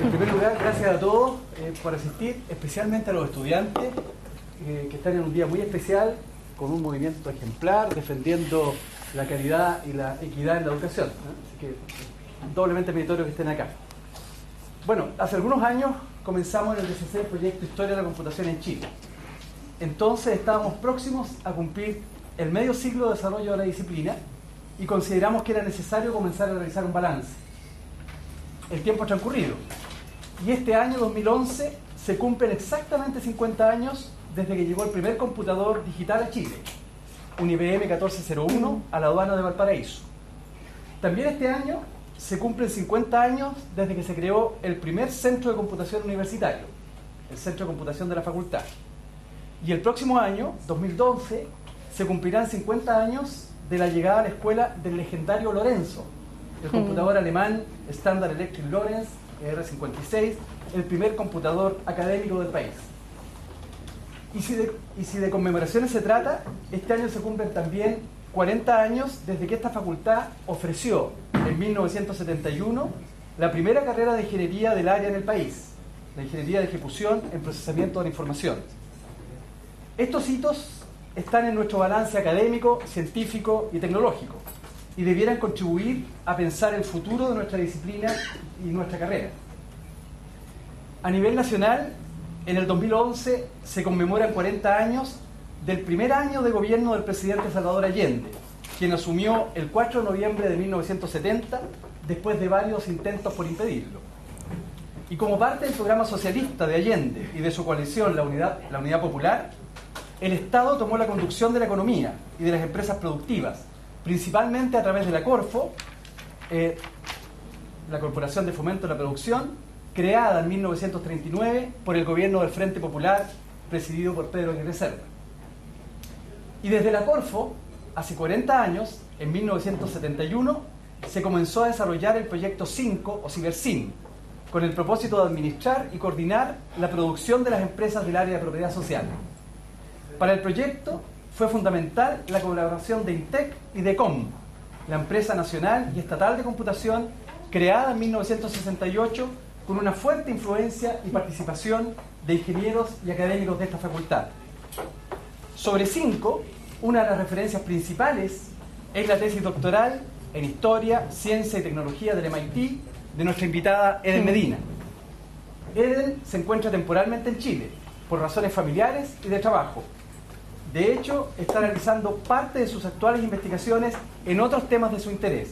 En primer lugar, gracias a todos por asistir, especialmente a los estudiantes que están en un día muy especial, con un movimiento ejemplar, defendiendo la calidad y la equidad en la educación. Así que doblemente meritorio que estén acá. Bueno, hace algunos años comenzamos en el DCC el proyecto Historia de la Computación en Chile. Entonces estábamos próximos a cumplir el medio siglo de desarrollo de la disciplina y consideramos que era necesario comenzar a realizar un balance. El tiempo ha transcurrido y este año 2011 se cumplen exactamente 50 años desde que llegó el primer computador digital a Chile, un IBM 1401 a la aduana de Valparaíso. También este año se cumplen 50 años desde que se creó el primer centro de computación universitario, el Centro de Computación de la Facultad. Y el próximo año, 2012, se cumplirán 50 años de la llegada a la escuela del legendario Lorenzo, el computador alemán Standard Electric Lorentz ER56, el primer computador académico del país. Y si de conmemoraciones se trata, este año se cumplen también 40 años desde que esta facultad ofreció en 1971 la primera carrera de ingeniería del área en el país, la ingeniería de ejecución en procesamiento de la información. Estos hitos están en nuestro balance académico, científico y tecnológico y debieran contribuir a pensar el futuro de nuestra disciplina y nuestra carrera. A nivel nacional, en el 2011 se conmemoran 40 años del primer año de gobierno del presidente Salvador Allende, quien asumió el 4 de noviembre de 1970 después de varios intentos por impedirlo. Y como parte del programa socialista de Allende y de su coalición la Unidad Popular, el Estado tomó la conducción de la economía y de las empresas productivas, principalmente a través de la Corfo, la Corporación de Fomento de la Producción, creada en 1939 por el gobierno del Frente Popular, presidido por Pedro Aguirre Cerda. Y desde la Corfo, hace 40 años, en 1971, se comenzó a desarrollar el proyecto 5 o CiberSim, con el propósito de administrar y coordinar la producción de las empresas del área de propiedad social. Para el proyecto fue fundamental la colaboración de INTEC y de COM, la empresa nacional y estatal de computación creada en 1968 con una fuerte influencia y participación de ingenieros y académicos de esta facultad. Sobre 5, una de las referencias principales es la tesis doctoral en Historia, Ciencia y Tecnología del MIT de nuestra invitada Eden Medina. Eden se encuentra temporalmente en Chile por razones familiares y de trabajo. De hecho, está realizando parte de sus actuales investigaciones en otros temas de su interés.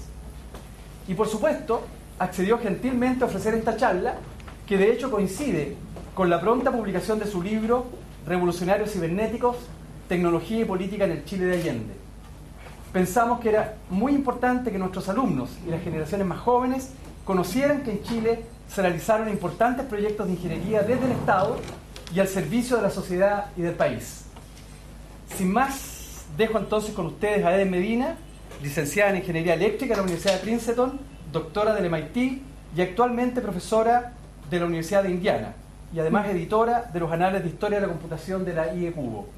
Y por supuesto, accedió gentilmente a ofrecer esta charla, que de hecho coincide con la pronta publicación de su libro Revolucionarios Cibernéticos, Tecnología y Política en el Chile de Allende. Pensamos que era muy importante que nuestros alumnos y las generaciones más jóvenes conocieran que en Chile se realizaron importantes proyectos de ingeniería desde el Estado y al servicio de la sociedad y del país. Sin más, dejo entonces con ustedes a Eden Medina, licenciada en Ingeniería Eléctrica de la Universidad de Princeton, doctora del MIT y actualmente profesora de la Universidad de Indiana y además editora de los anales de Historia de la Computación de la IE-Cubo.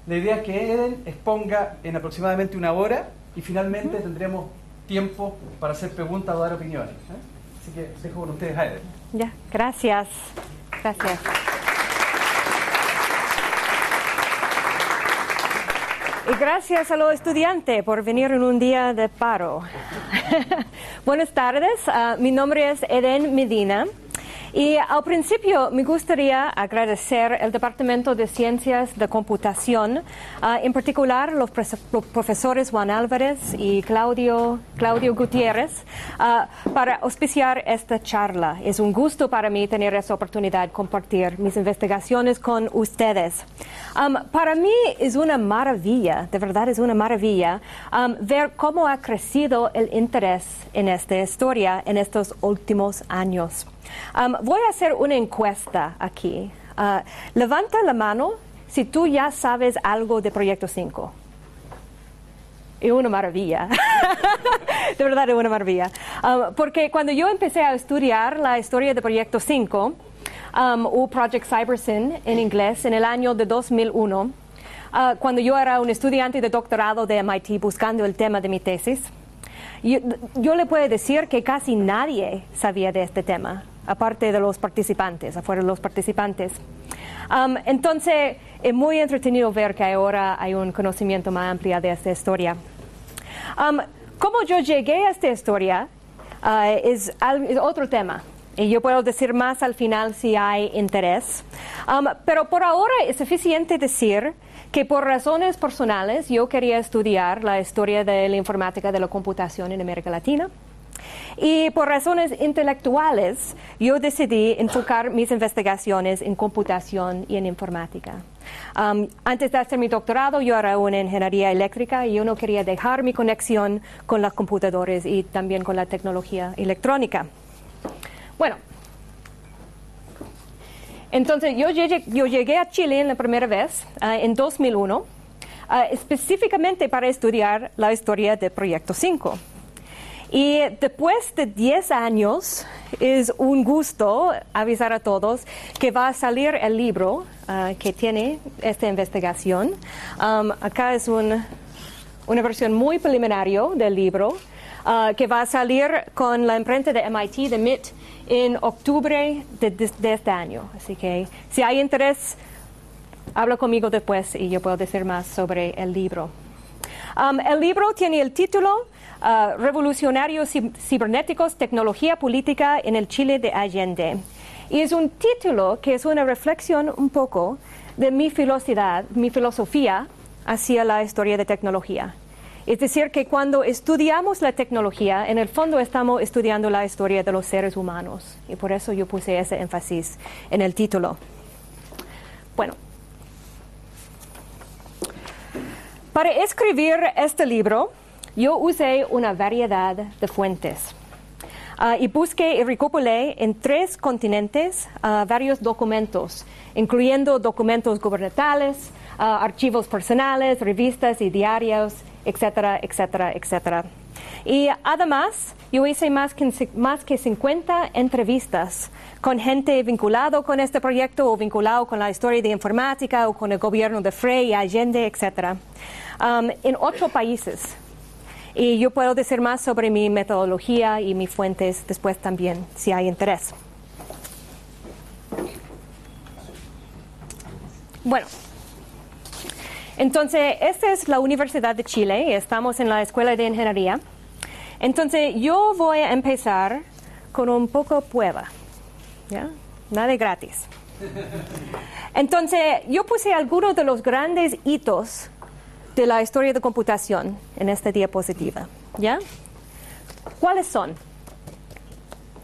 La idea es que Eden exponga en aproximadamente una hora y finalmente tendremos tiempo para hacer preguntas o dar opiniones. Así que dejo con ustedes a Eden. Ya, gracias. Gracias. Y gracias a los estudiantes por venir en un día de paro. Buenas tardes, mi nombre es Eden Medina y al principio me gustaría agradecer al Departamento de Ciencias de Computación, en particular los profesores Juan Álvarez y Claudio Gutiérrez, para auspiciar esta charla. Es un gusto para mí tener esta oportunidad de compartir mis investigaciones con ustedes. Para mí es una maravilla, de verdad es una maravilla, ver cómo ha crecido el interés en esta historia en estos últimos años. Voy a hacer una encuesta aquí. Levanta la mano si tú ya sabes algo de Proyecto 5. Es una maravilla. De verdad es una maravilla. Porque cuando yo empecé a estudiar la historia de Proyecto 5, o Project CyberSim en inglés, en el año de 2001, cuando yo era un estudiante de doctorado de MIT buscando el tema de mi tesis, yo le puedo decir que casi nadie sabía de este tema. aparte de los participantes, afuera de los participantes. Entonces, es muy entretenido ver que ahora hay un conocimiento más amplio de esta historia. Cómo yo llegué a esta historia es otro tema. Y yo puedo decir más al final si hay interés. Pero por ahora es suficiente decir que por razones personales yo quería estudiar la historia de la informática de la computación en América Latina. Y por razones intelectuales yo decidí enfocar mis investigaciones en computación y en informática. Antes de hacer mi doctorado yo era una ingeniería eléctrica y yo no quería dejar mi conexión con los computadores y también con la tecnología electrónica. Bueno, entonces yo llegué a Chile en la primera vez, en 2001, específicamente para estudiar la historia del Proyecto 5. Y después de 10 años, es un gusto avisar a todos que va a salir el libro que tiene esta investigación. Acá es una versión muy preliminaria del libro que va a salir con la imprenta de MIT, de MIT, en octubre de este año. Así que si hay interés, habla conmigo después y yo puedo decir más sobre el libro. El libro tiene el título Revolucionarios Cibernéticos, Tecnología Política en el Chile de Allende. Y es un título que es una reflexión un poco de mi filosofía hacia la historia de tecnología. Es decir, que cuando estudiamos la tecnología, en el fondo estamos estudiando la historia de los seres humanos. Y por eso yo puse ese énfasis en el título. Bueno, para escribir este libro, yo usé una variedad de fuentes. Y busqué y recopilé en 3 continentes varios documentos, incluyendo documentos gubernamentales, archivos personales, revistas y diarios, etcétera, etcétera, etcétera. Y además, yo hice más que 50 entrevistas con gente vinculado con este proyecto o vinculado con la historia de informática o con el gobierno de Frei, Allende, etcétera, en 8 países. Y yo puedo decir más sobre mi metodología y mis fuentes después también, si hay interés. Bueno. Entonces, esta es la Universidad de Chile y estamos en la Escuela de Ingeniería. Entonces, yo voy a empezar con un poco prueba, ¿ya? Nada gratis. Entonces, yo puse algunos de los grandes hitos de la historia de computación en esta diapositiva, ¿ya? ¿Cuáles son?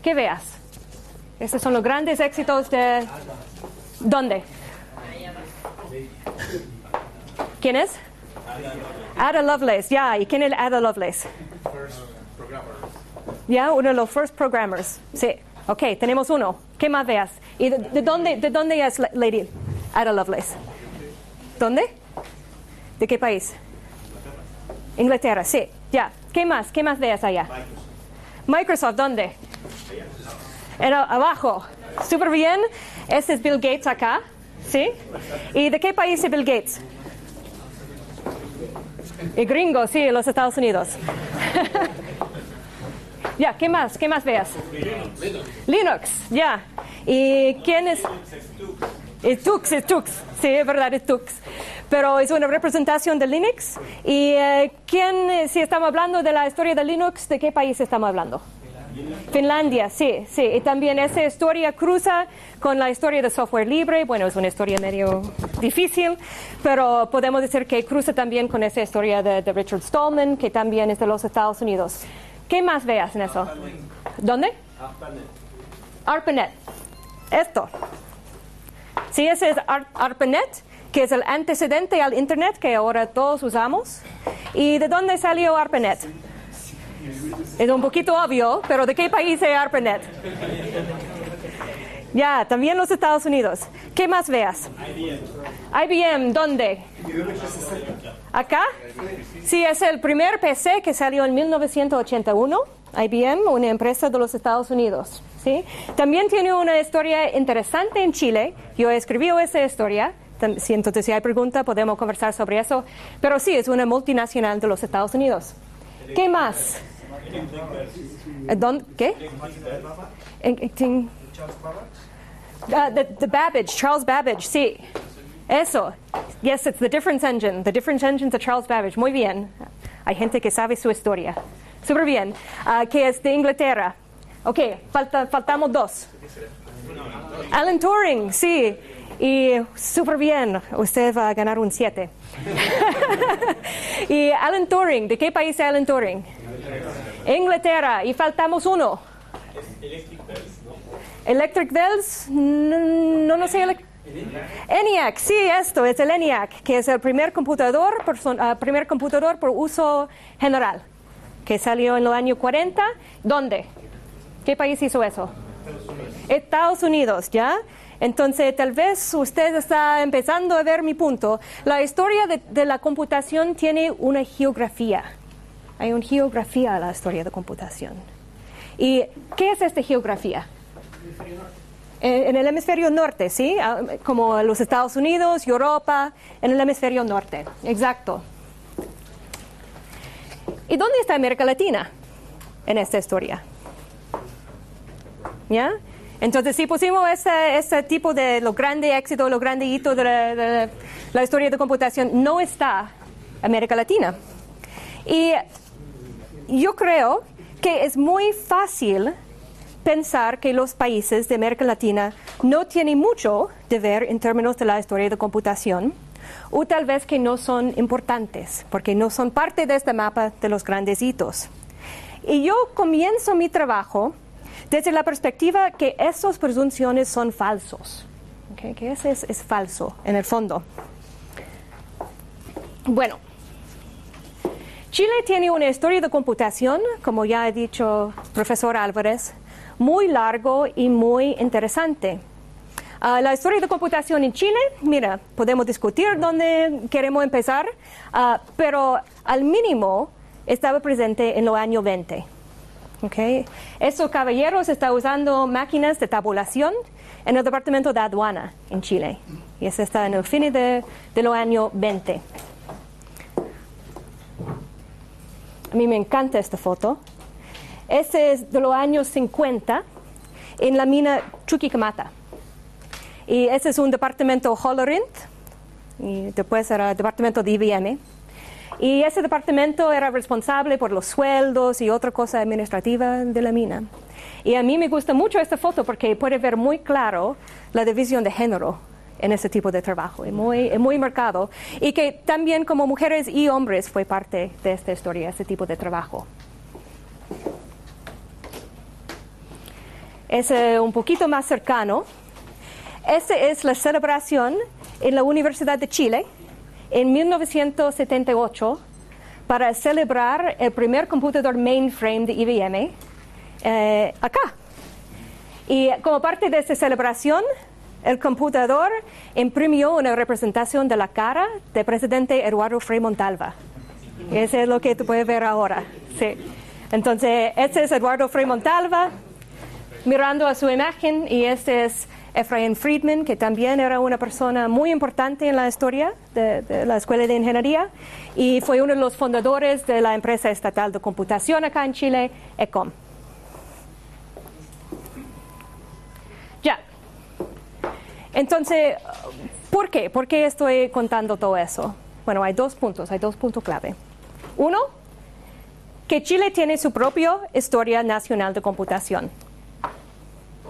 ¿Qué veas? Estos son los grandes éxitos de... ¿Dónde? ¿Quién es? Ada Lovelace, ya. ¿Y quién es Ada Lovelace? Ya, uno de los first programmers. Sí. Ok, tenemos uno. ¿Qué más veas? ¿Y de dónde es Lady Ada Lovelace? ¿Dónde? ¿De qué país? Inglaterra, sí. Ya. ¿Qué más? ¿Qué más veas allá? Microsoft, ¿dónde? Era abajo. Súper bien. Este es Bill Gates acá. ¿Sí? ¿Y de qué país es Bill Gates? El gringo, sí, los Estados Unidos. Ya, ¿qué más? ¿Qué más veas? Linux, ya. ¿Y quién es? Es Tux. Sí, es verdad, es Tux. Pero es una representación de Linux. ¿Y si estamos hablando de la historia de Linux, de qué país estamos hablando? Finlandia, sí. Y también esa historia cruza con la historia de software libre. Bueno, es una historia medio difícil, pero podemos decir que cruza también con esa historia de Richard Stallman, que también es de los Estados Unidos. ¿Qué más veas en eso? ¿Dónde? ARPANET. Esto. Sí, ese es ARPANET, que es el antecedente al Internet que ahora todos usamos. ¿Y de dónde salió ARPANET? Es un poquito obvio, pero ¿de qué país es ARPANET? Ya, también los Estados Unidos. ¿Qué más veas? IBM, ¿dónde? ¿Acá? Sí, es el primer PC que salió en 1981. IBM, una empresa de los Estados Unidos. ¿Sí? También tiene una historia interesante en Chile. Yo escribí esa historia. Entonces, si hay pregunta, podemos conversar sobre eso. Pero sí, es una multinacional de los Estados Unidos. ¿Qué más? ¿Qué? The Babbage, Charles Babbage, sí. Eso. Yes, it's the difference engine. The difference engine de Charles Babbage. Muy bien. Hay gente que sabe su historia. Súper bien. Que es de Inglaterra. Ok, faltamos dos. Alan Turing, sí. Y súper bien. Usted va a ganar un 7. Y Alan Turing, ¿de qué país es Alan Turing? Inglaterra. Y faltamos uno. Electric Bells, ¿no? Electric Bells, no sé. ENIAC, sí, esto es el ENIAC, que es el primer computador por uso general, que salió en los años 40. ¿Dónde? ¿Qué país hizo eso? Estados Unidos, ¿ya? Entonces, tal vez usted está empezando a ver mi punto. La historia de la computación tiene una geografía. Hay una geografía a la historia de computación. ¿Y qué es esta geografía? En el hemisferio norte, ¿sí? Como los Estados Unidos, Europa, en el hemisferio norte. Exacto. ¿Y dónde está América Latina en esta historia? ¿Ya? Entonces, si pusimos ese tipo de lo grande éxito, lo grande hito de la historia de computación, no está América Latina. Y yo creo que es muy fácil pensar que los países de América Latina no tienen mucho de ver en términos de la historia de computación, o tal vez que no son importantes, porque no son parte de este mapa de los grandes hitos. Y yo comienzo mi trabajo desde la perspectiva que esas presunciones son falsos, ¿okay? Que ese es falso en el fondo. Bueno, Chile tiene una historia de computación, como ya ha dicho el profesor Álvarez, muy largo y muy interesante. La historia de computación en Chile, mira, podemos discutir dónde queremos empezar, pero al mínimo estaba presente en los años 20. ¿Okay? Estos caballeros están usando máquinas de tabulación en el departamento de aduana en Chile. Y eso está en el fin de los años 20. A mí me encanta esta foto. Este es de los años 50 en la mina Chuquicamata. Y ese es un departamento Hollerith, y después era el departamento de IBM. Y ese departamento era responsable por los sueldos y otra cosa administrativa de la mina. Y a mí me gusta mucho esta foto porque puede ver muy claro la división de género en ese tipo de trabajo. Es muy marcado. Y que también como mujeres y hombres fue parte de esta historia, ese tipo de trabajo. Es un poquito más cercano. Esta es la celebración en la Universidad de Chile en 1978 para celebrar el primer computador mainframe de IBM acá. Y como parte de esta celebración, el computador imprimió una representación de la cara del presidente Eduardo Frei Montalva. Eso es lo que tú puedes ver ahora. Sí. Entonces, este es Eduardo Frei Montalva mirando a su imagen, y este es Ephraim Friedman, que también era una persona muy importante en la historia de la Escuela de Ingeniería y fue uno de los fundadores de la empresa estatal de computación acá en Chile, ECOM. Ya. Entonces, ¿por qué? ¿Por qué estoy contando todo eso? Bueno, hay dos puntos clave. Uno, que Chile tiene su propia historia nacional de computación.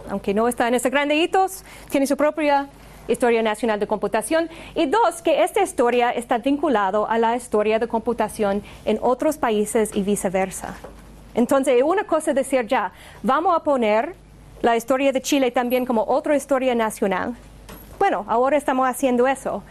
Aunque no está en ese grande hitos, tiene su propia historia nacional de computación. Y dos, que esta historia está vinculada a la historia de computación en otros países y viceversa. Entonces, una cosa es decir ya, vamos a poner la historia de Chile también como otra historia nacional. Bueno, ahora estamos haciendo eso.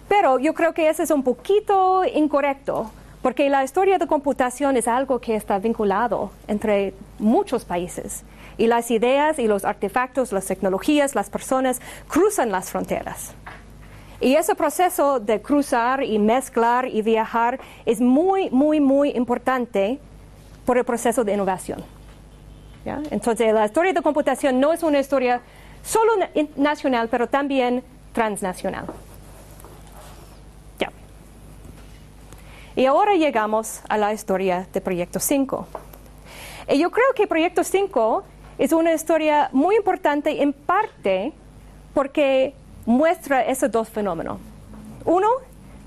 Pero yo creo que eso es un poquito incorrecto, porque la historia de computación es algo que está vinculado entre muchos países. Y las ideas y los artefactos, las tecnologías, las personas cruzan las fronteras. Y ese proceso de cruzar y mezclar y viajar es muy, muy, muy importante por el proceso de innovación. ¿Ya? Entonces, la historia de computación no es una historia solo nacional, pero también transnacional. Ya. Y ahora llegamos a la historia de Proyecto 5. Y yo creo que Proyecto 5 es una historia muy importante en parte porque muestra esos dos fenómenos. Uno,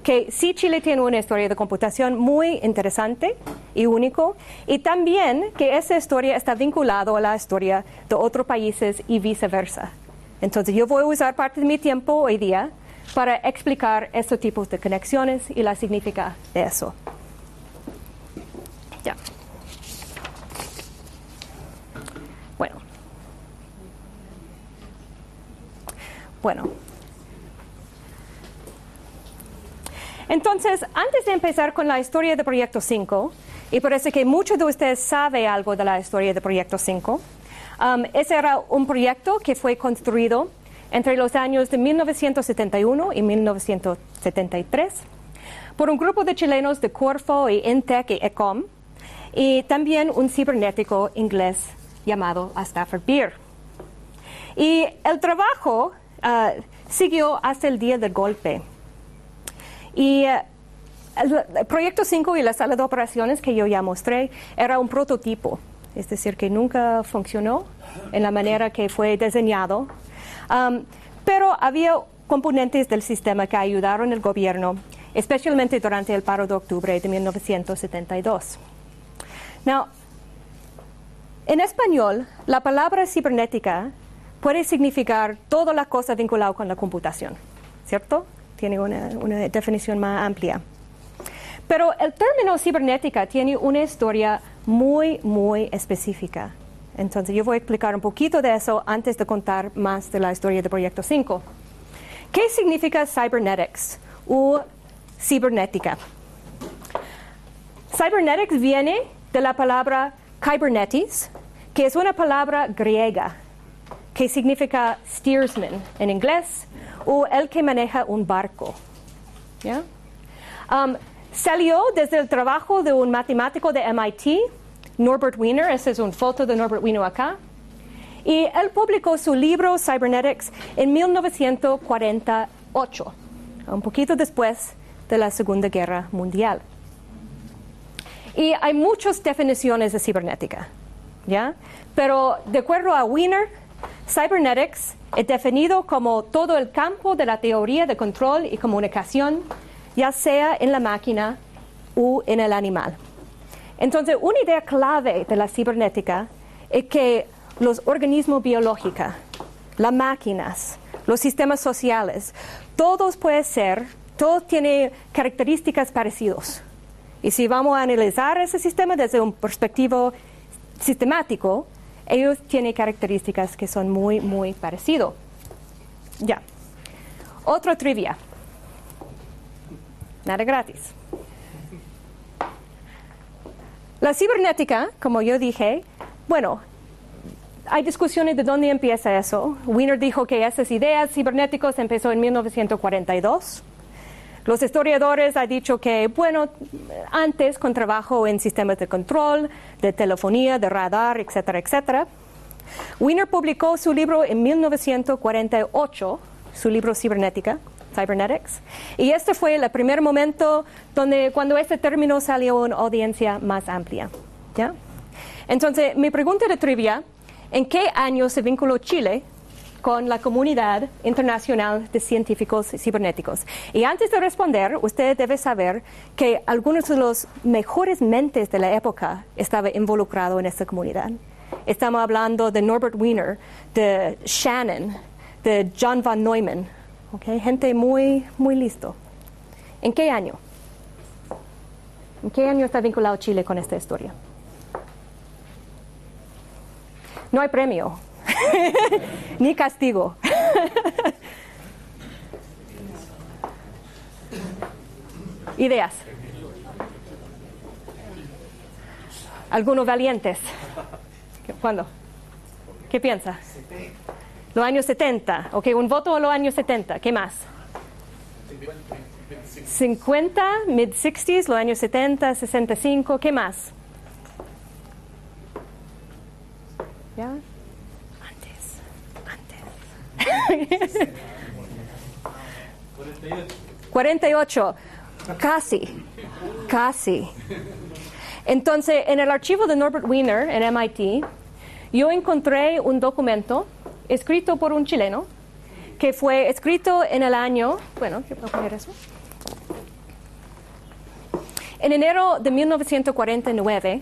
que sí Chile tiene una historia de computación muy interesante y único, y también que esa historia está vinculada a la historia de otros países y viceversa. Entonces yo voy a usar parte de mi tiempo hoy día para explicar estos tipos de conexiones y la significación de eso. Ya. Bueno. Entonces, antes de empezar con la historia de Proyecto 5, y parece que muchos de ustedes saben algo de la historia de Proyecto 5, ese era un proyecto que fue construido entre los años de 1971 y 1973 por un grupo de chilenos de Corfo y Intec y ECOM, y también un cibernético inglés llamado Stafford Beer. Y el trabajo siguió hasta el día del golpe. Y el Proyecto 5 y la sala de operaciones que yo ya mostré era un prototipo, es decir, que nunca funcionó en la manera que fue diseñado, pero había componentes del sistema que ayudaron al gobierno, especialmente durante el paro de octubre de 1972. Now, en español, la palabra cibernética puede significar toda la cosa vinculada con la computación, ¿cierto? Tiene una definición más amplia. Pero el término cibernética tiene una historia muy, muy específica. Entonces yo voy a explicar un poquito de eso antes de contar más de la historia del Proyecto 5. ¿Qué significa cybernetics o cibernética? Cybernetics viene de la palabra kybernetes, que es una palabra griega que significa steersman en inglés, o el que maneja un barco. ¿Ya? Salió desde el trabajo de un matemático de MIT, Norbert Wiener. Esa es una foto de Norbert Wiener acá. Y él publicó su libro Cybernetics en 1948, un poquito después de la Segunda Guerra Mundial. Y hay muchas definiciones de cibernética, ¿ya? Pero de acuerdo a Wiener, Cybernetics es definido como todo el campo de la teoría de control y comunicación, ya sea en la máquina o en el animal. Entonces, una idea clave de la cibernética es que los organismos biológicos, las máquinas, los sistemas sociales, todos tienen características parecidas. Y si vamos a analizar ese sistema desde un perspectiva sistemático, ellos tienen características que son muy, muy parecidos. Ya. Otra trivia. Nada gratis. La cibernética, como yo dije, bueno, hay discusiones de dónde empieza eso. Wiener dijo que esas ideas cibernéticas empezó en 1942. Los historiadores han dicho que, bueno, antes con trabajo en sistemas de control, de telefonía, de radar, etcétera, etcétera. Wiener publicó su libro en 1948, su libro Cybernetics, y este fue el primer momento cuando este término salió a una audiencia más amplia. ¿Ya? Entonces, mi pregunta de trivia, ¿en qué año se vinculó Chile con la comunidad internacional de científicos cibernéticos? Y antes de responder, usted debe saber que algunos de los mejores mentes de la época estaban involucrados en esta comunidad. Estamos hablando de Norbert Wiener, de Shannon, de John von Neumann, ¿okay? Gente muy, muy listo. ¿En qué año? ¿En qué año está vinculado Chile con esta historia? No hay premio. Ni castigo. Ideas. ¿Algunos valientes? ¿Cuándo? ¿Qué piensa? Los años 70. Ok, un voto a los años 70. ¿Qué más? 50, mid-60s, los años 70, 65. ¿Qué más? ¿Ya? 48. Casi. Entonces, en el archivo de Norbert Wiener en MIT, yo encontré un documento escrito por un chileno que fue escrito en el año, bueno, ¿qué puedo poner eso? En enero de 1949,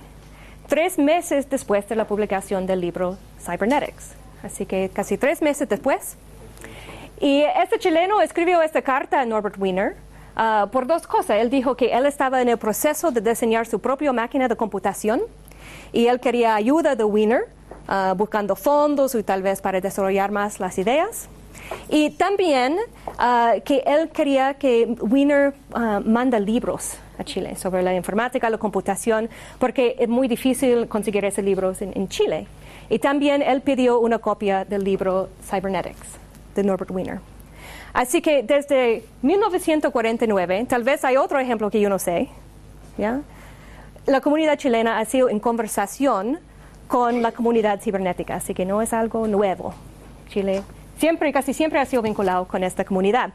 3 meses después de la publicación del libro Cybernetics. Así que casi 3 meses después. Y este chileno escribió esta carta a Norbert Wiener por 2 cosas. Él dijo que él estaba en el proceso de diseñar su propia máquina de computación y él quería ayuda de Wiener, buscando fondos y tal vez para desarrollar más las ideas. Y también que él quería que Wiener manda libros a Chile sobre la informática, la computación, porque es muy difícil conseguir esos libros en Chile. Y también él pidió una copia del libro Cybernetics de Norbert Wiener. Así que desde 1949, tal vez hay otro ejemplo que yo no sé, ¿ya? La comunidad chilena ha sido en conversación con la comunidad cibernética, así que no es algo nuevo. Chile casi siempre ha sido vinculado con esta comunidad.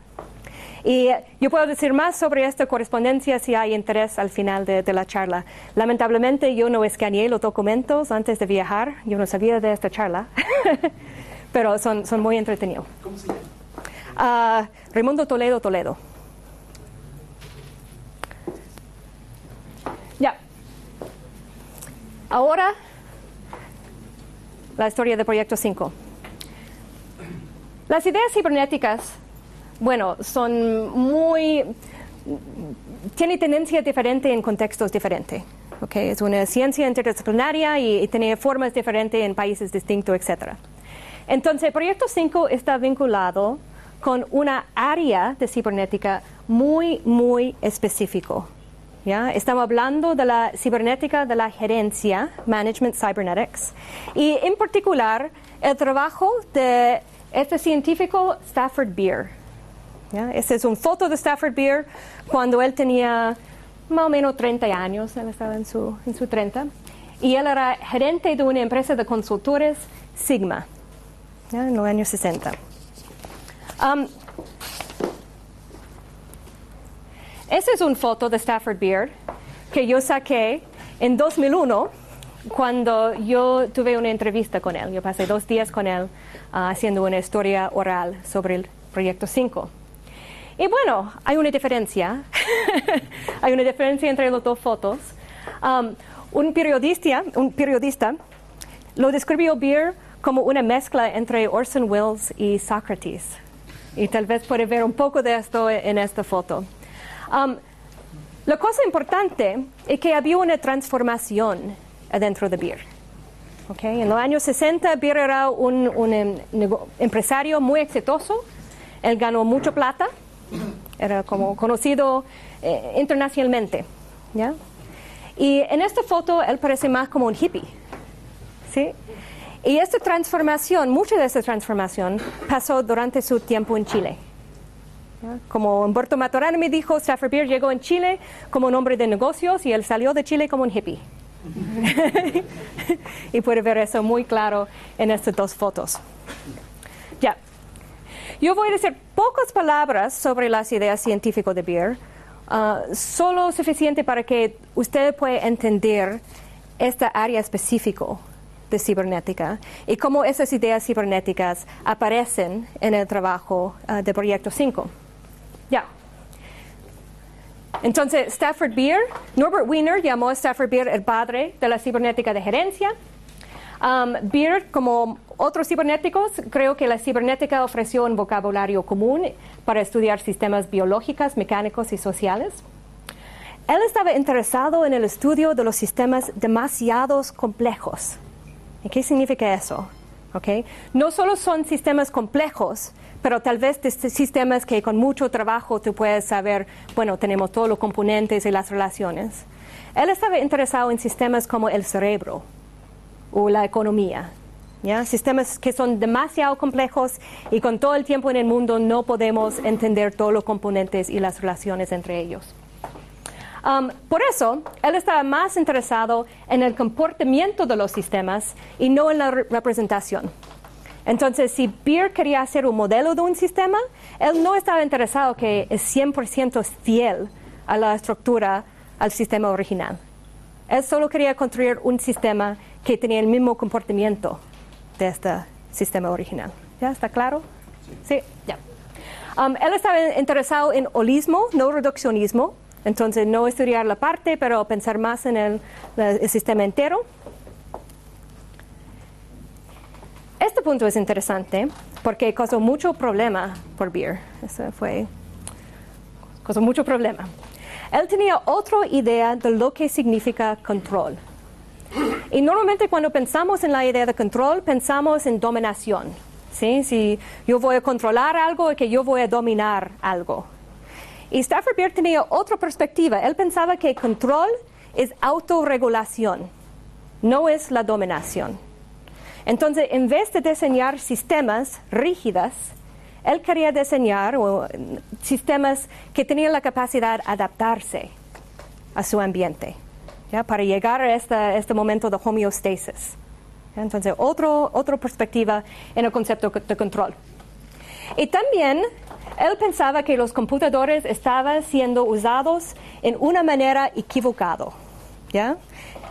Y yo puedo decir más sobre esta correspondencia si hay interés al final de la charla. Lamentablemente yo no escaneé los documentos antes de viajar, yo no sabía de esta charla, pero son muy entretenidos. ¿Cómo se llama? Raimundo Toledo. Ya. Ahora, la historia de Proyecto 5. Las ideas cibernéticas, bueno, tienen tendencia diferente en contextos diferentes. ¿Okay? Es una ciencia interdisciplinaria y tiene formas diferentes en países distintos, etc. Entonces, el Proyecto 5 está vinculado con una área de cibernética muy, muy específico. ¿Ya? Estamos hablando de la cibernética de la gerencia, Management Cybernetics, y en particular el trabajo de este científico Stafford Beer. ¿Ya? Esta es una foto de Stafford Beer cuando él tenía más o menos 30 años, él estaba en su 30, y él era gerente de una empresa de consultores Sigma, ¿ya? En los años 60. Esa es una foto de Stafford Beer que yo saqué en 2001 cuando yo tuve una entrevista con él. Yo pasé 2 días con él haciendo una historia oral sobre el Proyecto 5. Y bueno, hay una diferencia. Hay una diferencia entre las 2 fotos. Un periodista lo describió Beer como una mezcla entre Orson Welles y Sócrates. Y tal vez puede ver un poco de esto en esta foto. La cosa importante es que había una transformación adentro de Beer. Okay. En los años 60, Beer era un empresario muy exitoso. Él ganó mucha plata. Era como conocido internacionalmente. ¿Ya? Y en esta foto, él parece más como un hippie. ¿Sí? Y esta transformación, mucha de esta transformación, pasó durante su tiempo en Chile. ¿Ya? Como Humberto Maturana me dijo, Stafford Beer llegó en Chile como un hombre de negocios y él salió de Chile como un hippie. Y puede ver eso muy claro en estas 2 fotos. Ya. Yo voy a decir pocas palabras sobre las ideas científicas de Beer, solo suficiente para que usted pueda entender esta área específica de cibernética y cómo esas ideas cibernéticas aparecen en el trabajo de Proyecto 5. Ya. Entonces, Stafford Beer, Norbert Wiener llamó a Stafford Beer el padre de la cibernética de gerencia. Beer, como otros cibernéticos, creo que la cibernética ofreció un vocabulario común para estudiar sistemas biológicos, mecánicos y sociales. Él estaba interesado en el estudio de los sistemas demasiado complejos. ¿Y qué significa eso? ¿Okay? No solo son sistemas complejos, pero tal vez sistemas que con mucho trabajo tú puedes saber, bueno, tenemos todos los componentes y las relaciones. Él estaba interesado en sistemas como el cerebro o la economía, ¿ya? Sistemas que son demasiado complejos y con todo el tiempo en el mundo no podemos entender todos los componentes y las relaciones entre ellos. Por eso, él estaba más interesado en el comportamiento de los sistemas y no en la representación. Entonces, si Beer quería hacer un modelo de un sistema, él no estaba interesado que es 100% fiel a la estructura, al sistema original. Él solo quería construir un sistema que tenía el mismo comportamiento de este sistema original. ¿Ya está claro? Sí, ya. Él estaba interesado en holismo, no reduccionismo. Entonces, no estudiar la parte, pero pensar más en el sistema entero. Este punto es interesante porque causó mucho problema por Beer. Causó mucho problema. Él tenía otra idea de lo que significa control. Y normalmente cuando pensamos en la idea de control, pensamos en dominación. ¿Sí? Si yo voy a controlar algo, es que yo voy a dominar algo. Y Stafford Beer tenía otra perspectiva. Él pensaba que control es autorregulación, no es la dominación. Entonces, en vez de diseñar sistemas rígidos, él quería diseñar sistemas que tenían la capacidad de adaptarse a su ambiente, ¿ya? Para llegar a este momento de homeostasis. ¿Ya? Entonces, otra perspectiva en el concepto de control. Y también él pensaba que los computadores estaban siendo usados en una manera equivocada. ¿Ya?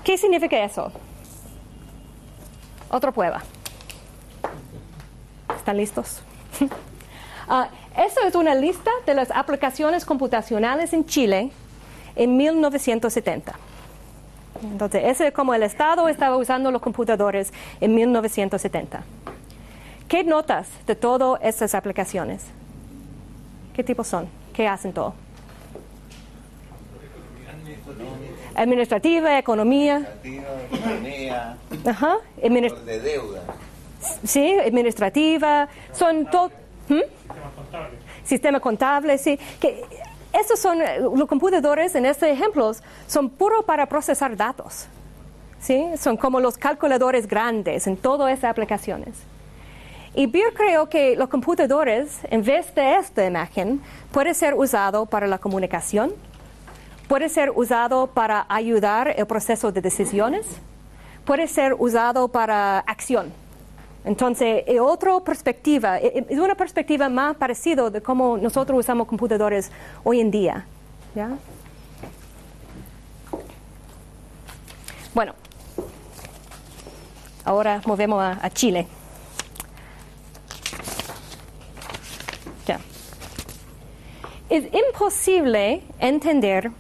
¿Qué significa eso? Otra prueba. ¿Están listos? Esta es una lista de las aplicaciones computacionales en Chile en 1970. Entonces, ese es como el Estado estaba usando los computadores en 1970. ¿Qué notas de todas estas aplicaciones? ¿Qué tipos son? ¿Qué hacen todo? Administrativa, economía. Economía. Ajá. De deuda. Sí, administrativa. Son todo. Sistema contable, sí. Que esos son los computadores en estos ejemplos son puros para procesar datos. Sí, son como los calculadores grandes en todas esas aplicaciones. Y Beer creyó que los computadores, en vez de esta imagen, puede ser usado para la comunicación, puede ser usado para ayudar el proceso de decisiones, puede ser usado para acción. Entonces, otra perspectiva, es una perspectiva más parecida de cómo nosotros usamos computadores hoy en día. ¿Ya? Bueno, ahora movemos a Chile. Ya. Es imposible entender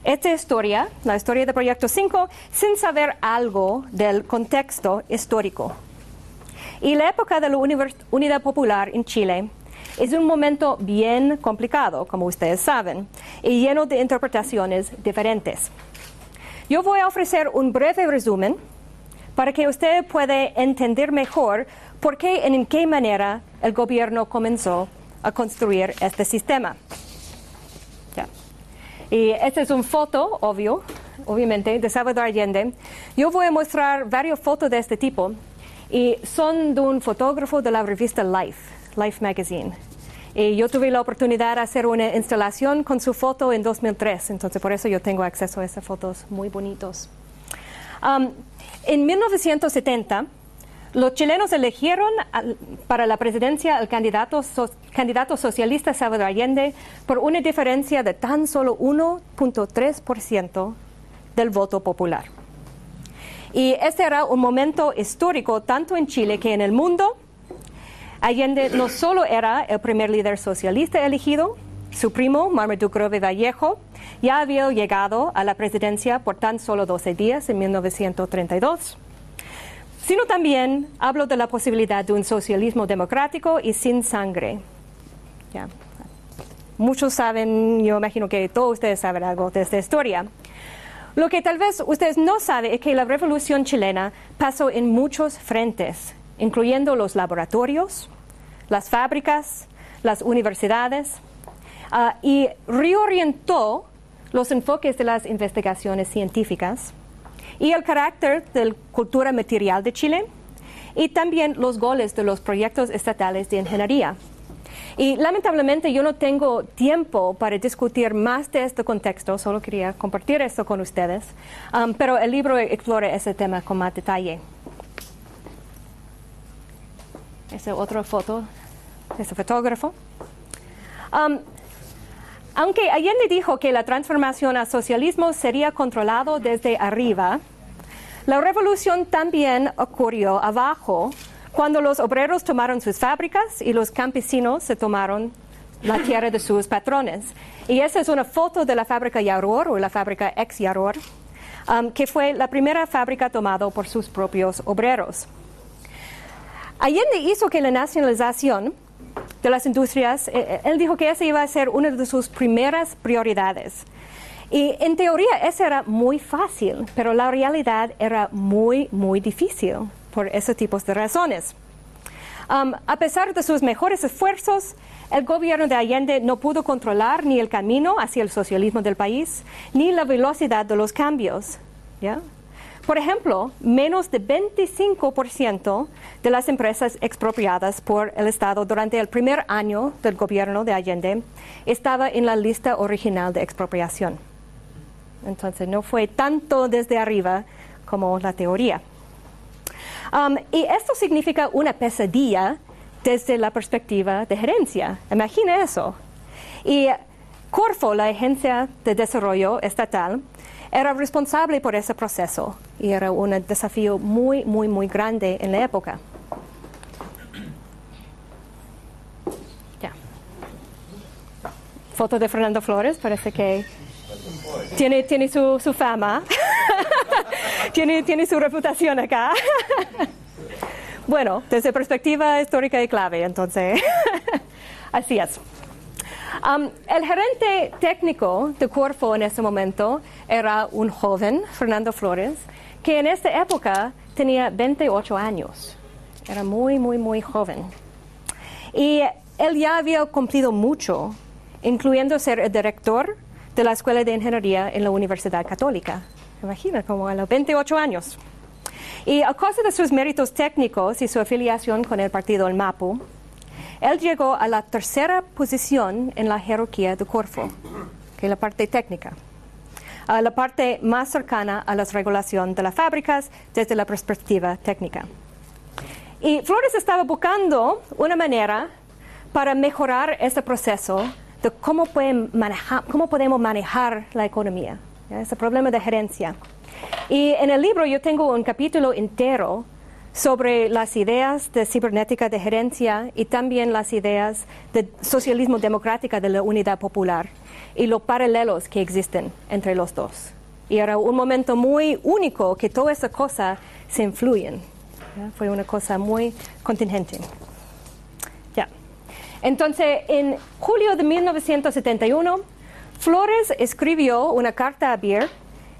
esta historia, la historia del Proyecto 5, sin saber algo del contexto histórico. Y la época de la Unidad Popular en Chile es un momento bien complicado, como ustedes saben, y lleno de interpretaciones diferentes. Yo voy a ofrecer un breve resumen para que usted pueda entender mejor por qué y en qué manera el gobierno comenzó a construir este sistema. Ya. Y esta es una foto, obviamente, de Salvador Allende. Yo voy a mostrar varias fotos de este tipo. Y son de un fotógrafo de la revista Life Magazine. Y yo tuve la oportunidad de hacer una instalación con su foto en 2003, entonces por eso yo tengo acceso a esas fotos muy bonitos. En 1970, los chilenos eligieron para la presidencia al candidato socialista Salvador Allende por una diferencia de tan solo 1.3% del voto popular. Y este era un momento histórico tanto en Chile que en el mundo. Allende no solo era el primer líder socialista elegido, su primo, Marmaduke Rovira Vallejo, ya había llegado a la presidencia por tan solo 12 días en 1932, sino también hablo de la posibilidad de un socialismo democrático y sin sangre. Ya. Muchos saben, yo imagino que todos ustedes saben algo de esta historia. Lo que tal vez ustedes no saben es que la Revolución chilena pasó en muchos frentes, incluyendo los laboratorios, las fábricas, las universidades, y reorientó los enfoques de las investigaciones científicas y el carácter de la cultura material de Chile y también los goles de los proyectos estatales de ingeniería. Y lamentablemente yo no tengo tiempo para discutir más de este contexto, solo quería compartir esto con ustedes, pero el libro explora ese tema con más detalle. Esa es otra foto de ese fotógrafo. Aunque Allende dijo que la transformación al socialismo sería controlado desde arriba, la revolución también ocurrió abajo, cuando los obreros tomaron sus fábricas y los campesinos se tomaron la tierra de sus patrones. Y esa es una foto de la fábrica Yarur, o la fábrica ex Yarur, que fue la primera fábrica tomada por sus propios obreros. Allende hizo que la nacionalización de las industrias, él dijo que esa iba a ser una de sus primeras prioridades. Y en teoría eso era muy fácil, pero la realidad era muy, muy difícil por esos tipos de razones. A pesar de sus mejores esfuerzos, el gobierno de Allende no pudo controlar ni el camino hacia el socialismo del país, ni la velocidad de los cambios, ¿ya? Por ejemplo, menos de 25% de las empresas expropiadas por el Estado durante el primer año del gobierno de Allende estaba en la lista original de expropiación. Entonces, no fue tanto desde arriba como la teoría. Y esto significa una pesadilla desde la perspectiva de gerencia. Imagine eso. Y Corfo, la Agencia de Desarrollo Estatal, era responsable por ese proceso y era un desafío muy, muy, muy grande en la época. Ya. Foto de Fernando Flores, parece que tiene su fama, tiene su reputación acá. Bueno, desde perspectiva histórica y clave, entonces, así es. El gerente técnico de Corfo en ese momento era un joven, Fernando Flores, que en esta época tenía 28 años. Era muy, muy, muy joven. Y él ya había cumplido mucho, incluyendo ser el director de la Escuela de Ingeniería en la Universidad Católica. Imagina, como a los 28 años. Y a causa de sus méritos técnicos y su afiliación con el partido El Mapu, él llegó a la tercera posición en la jerarquía de Corfo, que es la parte técnica, la parte más cercana a la regulación de las fábricas desde la perspectiva técnica. Y Flores estaba buscando una manera para mejorar este proceso de cómo podemos manejar la economía, ¿ya? Ese problema de gerencia. Y en el libro yo tengo un capítulo entero sobre las ideas de cibernética de gerencia y también las ideas de socialismo democrático de la unidad popular y los paralelos que existen entre los dos. Y era un momento muy único que todas esas cosas se influyen. ¿Ya? Fue una cosa muy contingente. Ya. Entonces, en julio de 1971, Flores escribió una carta a Beer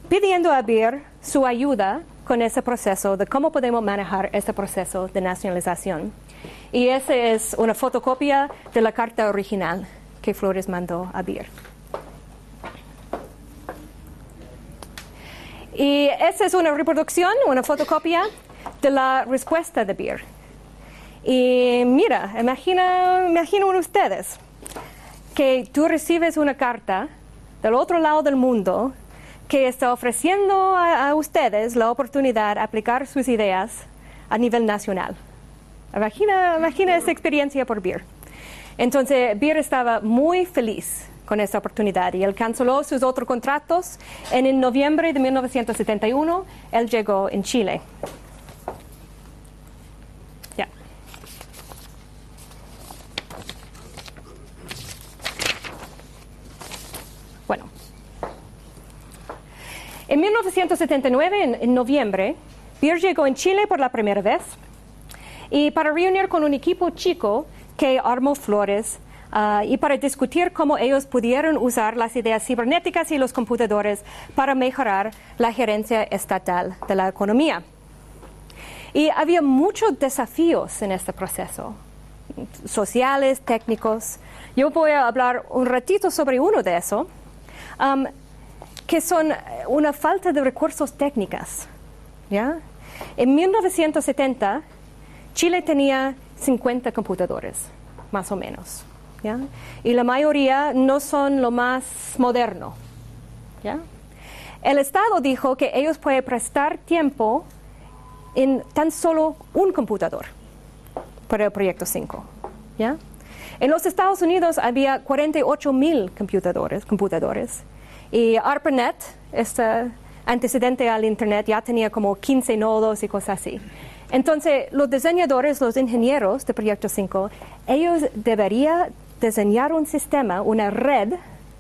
pidiendo a Beer su ayuda con ese proceso de cómo podemos manejar este proceso de nacionalización. Y esa es una fotocopia de la carta original que Flores mandó a Beer. Y esa es una reproducción, una fotocopia de la respuesta de Beer. Y mira, imaginen ustedes que tú recibes una carta del otro lado del mundo que está ofreciendo a ustedes la oportunidad de aplicar sus ideas a nivel nacional. Imagina esa experiencia por Beer. Entonces, Beer estaba muy feliz con esta oportunidad y él canceló sus otros contratos. En noviembre de 1971, él llegó en Chile. Ya. Bueno. En 1979, en noviembre, Beer llegó en Chile por la primera vez y para reunir con un equipo chico que armó Flores y para discutir cómo ellos pudieron usar las ideas cibernéticas y los computadores para mejorar la gerencia estatal de la economía. Y había muchos desafíos en este proceso, sociales, técnicos. Yo voy a hablar un ratito sobre uno de esos. Que son una falta de recursos técnicos. ¿Ya? En 1970, Chile tenía 50 computadores, más o menos. ¿Ya? Y la mayoría no son lo más moderno. ¿Ya? El Estado dijo que ellos pueden prestar tiempo en tan solo un computador para el Proyecto 5. ¿Ya? En los Estados Unidos había 48,000 computadores. Y ARPANET, este antecedente al Internet, ya tenía como 15 nodos y cosas así. Entonces, los diseñadores, los ingenieros de Proyecto 5, ellos deberían diseñar un sistema, una red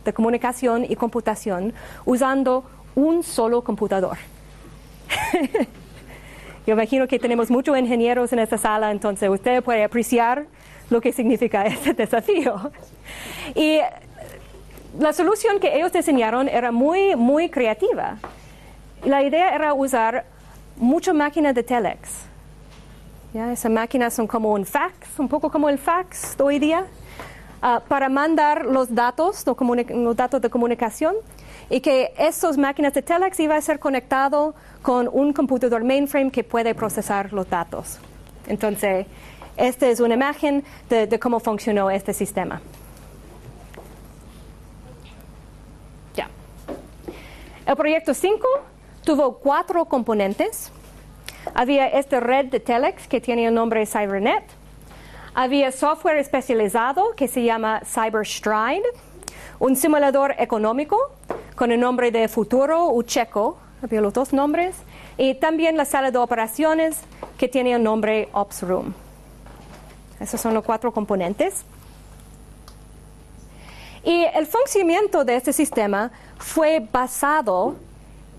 de comunicación y computación usando un solo computador. Yo imagino que tenemos muchos ingenieros en esta sala, entonces usted puede apreciar lo que significa este desafío. Y la solución que ellos diseñaron era muy, muy creativa. La idea era usar muchas máquinas de telex. ¿Ya? Esas máquinas son como un fax, un poco como el fax de hoy día, para mandar los datos de comunicación, y que esas máquinas de telex iban a ser conectadas con un computador mainframe que puede procesar los datos. Entonces, esta es una imagen de cómo funcionó este sistema. Ya. El proyecto 5 tuvo 4 componentes. Había esta red de telex que tiene el nombre CyberNet. Había software especializado que se llama CyberStride, un simulador económico con el nombre de Futuro Ucheco, había los 2 nombres, y también la sala de operaciones que tiene el nombre OpsRoom. Esos son los 4 componentes. Y el funcionamiento de este sistema fue basado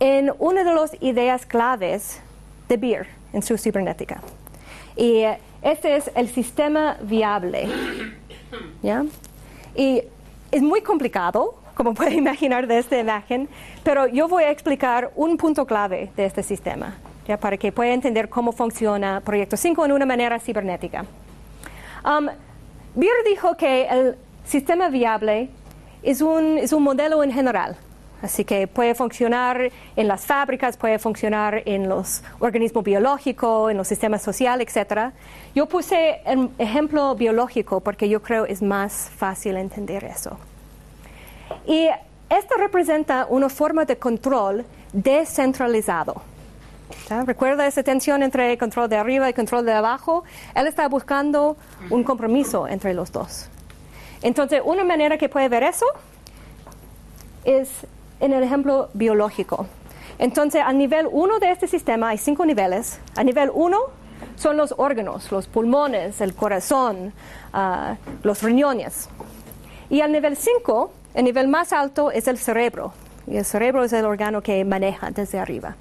en una de las ideas claves de Beer en su cibernética. Y este es el sistema viable. ¿Ya? Y es muy complicado, como puede imaginar de esta imagen, pero yo voy a explicar un punto clave de este sistema, ¿ya? Para que pueda entender cómo funciona Proyecto 5 en una manera cibernética. Beer dijo que el sistema viable es un modelo en general. Así que puede funcionar en las fábricas, puede funcionar en los organismos biológicos, en los sistemas sociales, etc. Yo puse el ejemplo biológico porque yo creo es más fácil entender eso. Y esto representa una forma de control descentralizado. ¿Ya? ¿Recuerda esa tensión entre el control de arriba y el control de abajo? Él está buscando un compromiso entre los dos. Entonces, una manera que puede ver eso es en el ejemplo biológico. Entonces, al nivel 1 de este sistema hay 5 niveles. A nivel 1 son los órganos, los pulmones, el corazón, los riñones. Y al nivel 5, el nivel más alto es el cerebro. Y el cerebro es el órgano que maneja desde arriba.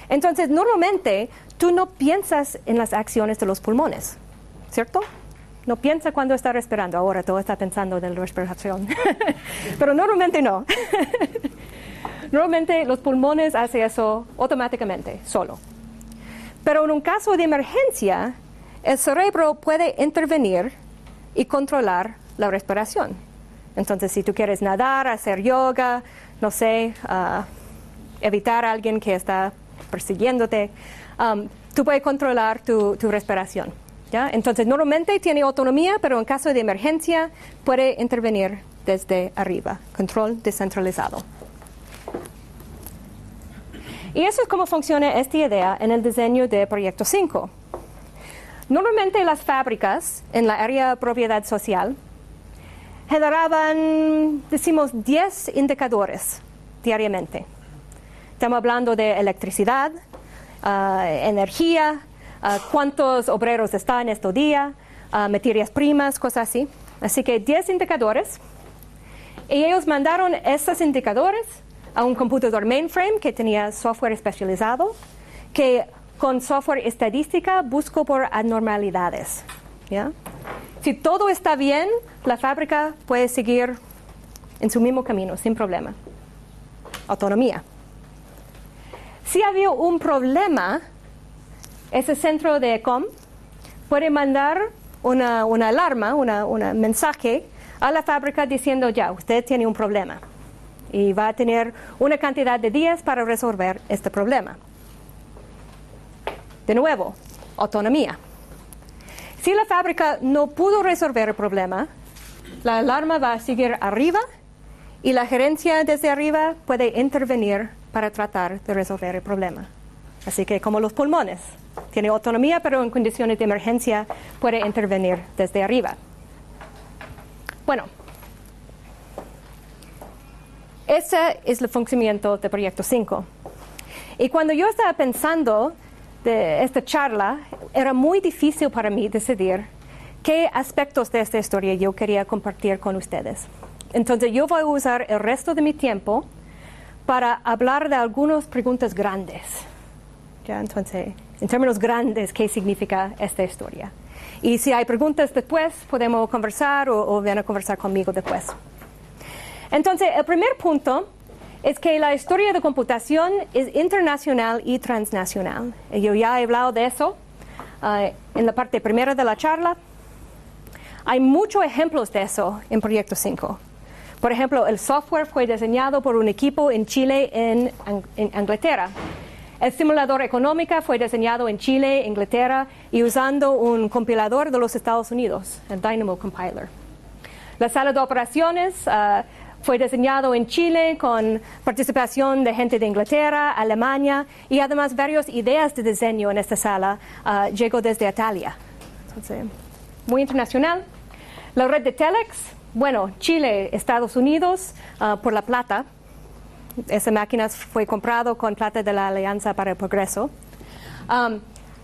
Entonces, normalmente, tú no piensas en las acciones de los pulmones, ¿cierto? No piensa cuando está respirando. Ahora todo está pensando en la respiración. Pero normalmente no. Normalmente los pulmones hacen eso automáticamente, solo. Pero en un caso de emergencia, el cerebro puede intervenir y controlar la respiración. Entonces, si tú quieres nadar, hacer yoga, no sé, evitar a alguien que está persiguiéndote, tú puedes controlar tu respiración. ¿Ya? Entonces, normalmente tiene autonomía, pero en caso de emergencia puede intervenir desde arriba, control descentralizado. Y eso es cómo funciona esta idea en el diseño de Proyecto 5. Normalmente las fábricas en la área de propiedad social generaban, decimos, 10 indicadores diariamente. Estamos hablando de electricidad, energía, cuántos obreros están estos días, materias primas, cosas así. Así que 10 indicadores. Y ellos mandaron estos indicadores a un computador mainframe que tenía software especializado, que con software estadística buscó por anormalidades. ¿Ya? Si todo está bien, la fábrica puede seguir en su mismo camino, sin problema. Autonomía. Si había un problema, ese centro de ECOM puede mandar una alarma, un mensaje a la fábrica diciendo, ya, usted tiene un problema y va a tener una cantidad de días para resolver este problema. De nuevo, autonomía. Si la fábrica no pudo resolver el problema, la alarma va a seguir arriba y la gerencia desde arriba puede intervenir para tratar de resolver el problema. Así que como los pulmones, tiene autonomía, pero en condiciones de emergencia puede intervenir desde arriba. Bueno, ese es el funcionamiento del Proyecto 5. Y cuando yo estaba pensando de esta charla, era muy difícil para mí decidir qué aspectos de esta historia yo quería compartir con ustedes. Entonces yo voy a usar el resto de mi tiempo para hablar de algunas preguntas grandes. ¿Ya? Entonces, en términos grandes, ¿qué significa esta historia? Y si hay preguntas después, podemos conversar o ven a conversar conmigo después. Entonces, el primer punto es que la historia de computación es internacional y transnacional. Yo ya he hablado de eso en la parte primera de la charla. Hay muchos ejemplos de eso en Proyecto 5. Por ejemplo, el software fue diseñado por un equipo en Chile, en Inglaterra. El simulador económico fue diseñado en Chile, Inglaterra, y usando un compilador de los Estados Unidos, el Dynamo Compiler. La sala de operaciones fue diseñado en Chile con participación de gente de Inglaterra, Alemania, y además varias ideas de diseño en esta sala llegó desde Italia. Entonces, muy internacional. La red de Telex, bueno, Chile, Estados Unidos, por la plata. Esa máquina fue comprada con plata de la Alianza para el Progreso.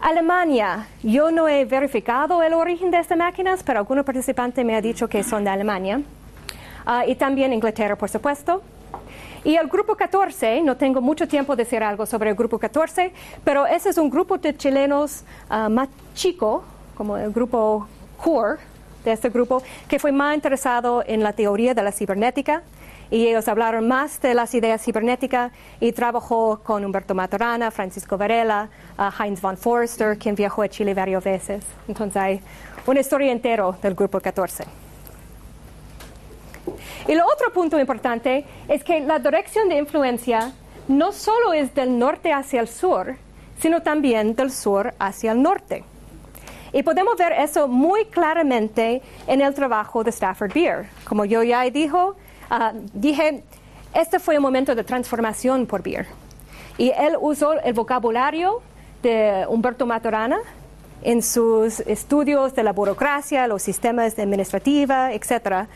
Alemania, yo no he verificado el origen de estas máquinas, pero algunos participantes me han dicho que son de Alemania. Y también Inglaterra, por supuesto. Y el Grupo 14, no tengo mucho tiempo de decir algo sobre el Grupo 14, pero ese es un grupo de chilenos más chico, como el Grupo Core de este grupo, que fue más interesado en la teoría de la cibernética. Y ellos hablaron más de las ideas cibernéticas y trabajó con Humberto Maturana, Francisco Varela, Heinz von Forster, quien viajó a Chile varias veces. Entonces hay una historia entera del Grupo 14. Y el otro punto importante es que la dirección de influencia no solo es del norte hacia el sur, sino también del sur hacia el norte. Y podemos ver eso muy claramente en el trabajo de Stafford Beer. Como yo ya dije, este fue un momento de transformación por Beer. Y él usó el vocabulario de Humberto Maturana en sus estudios de la burocracia, los sistemas administrativos, etc.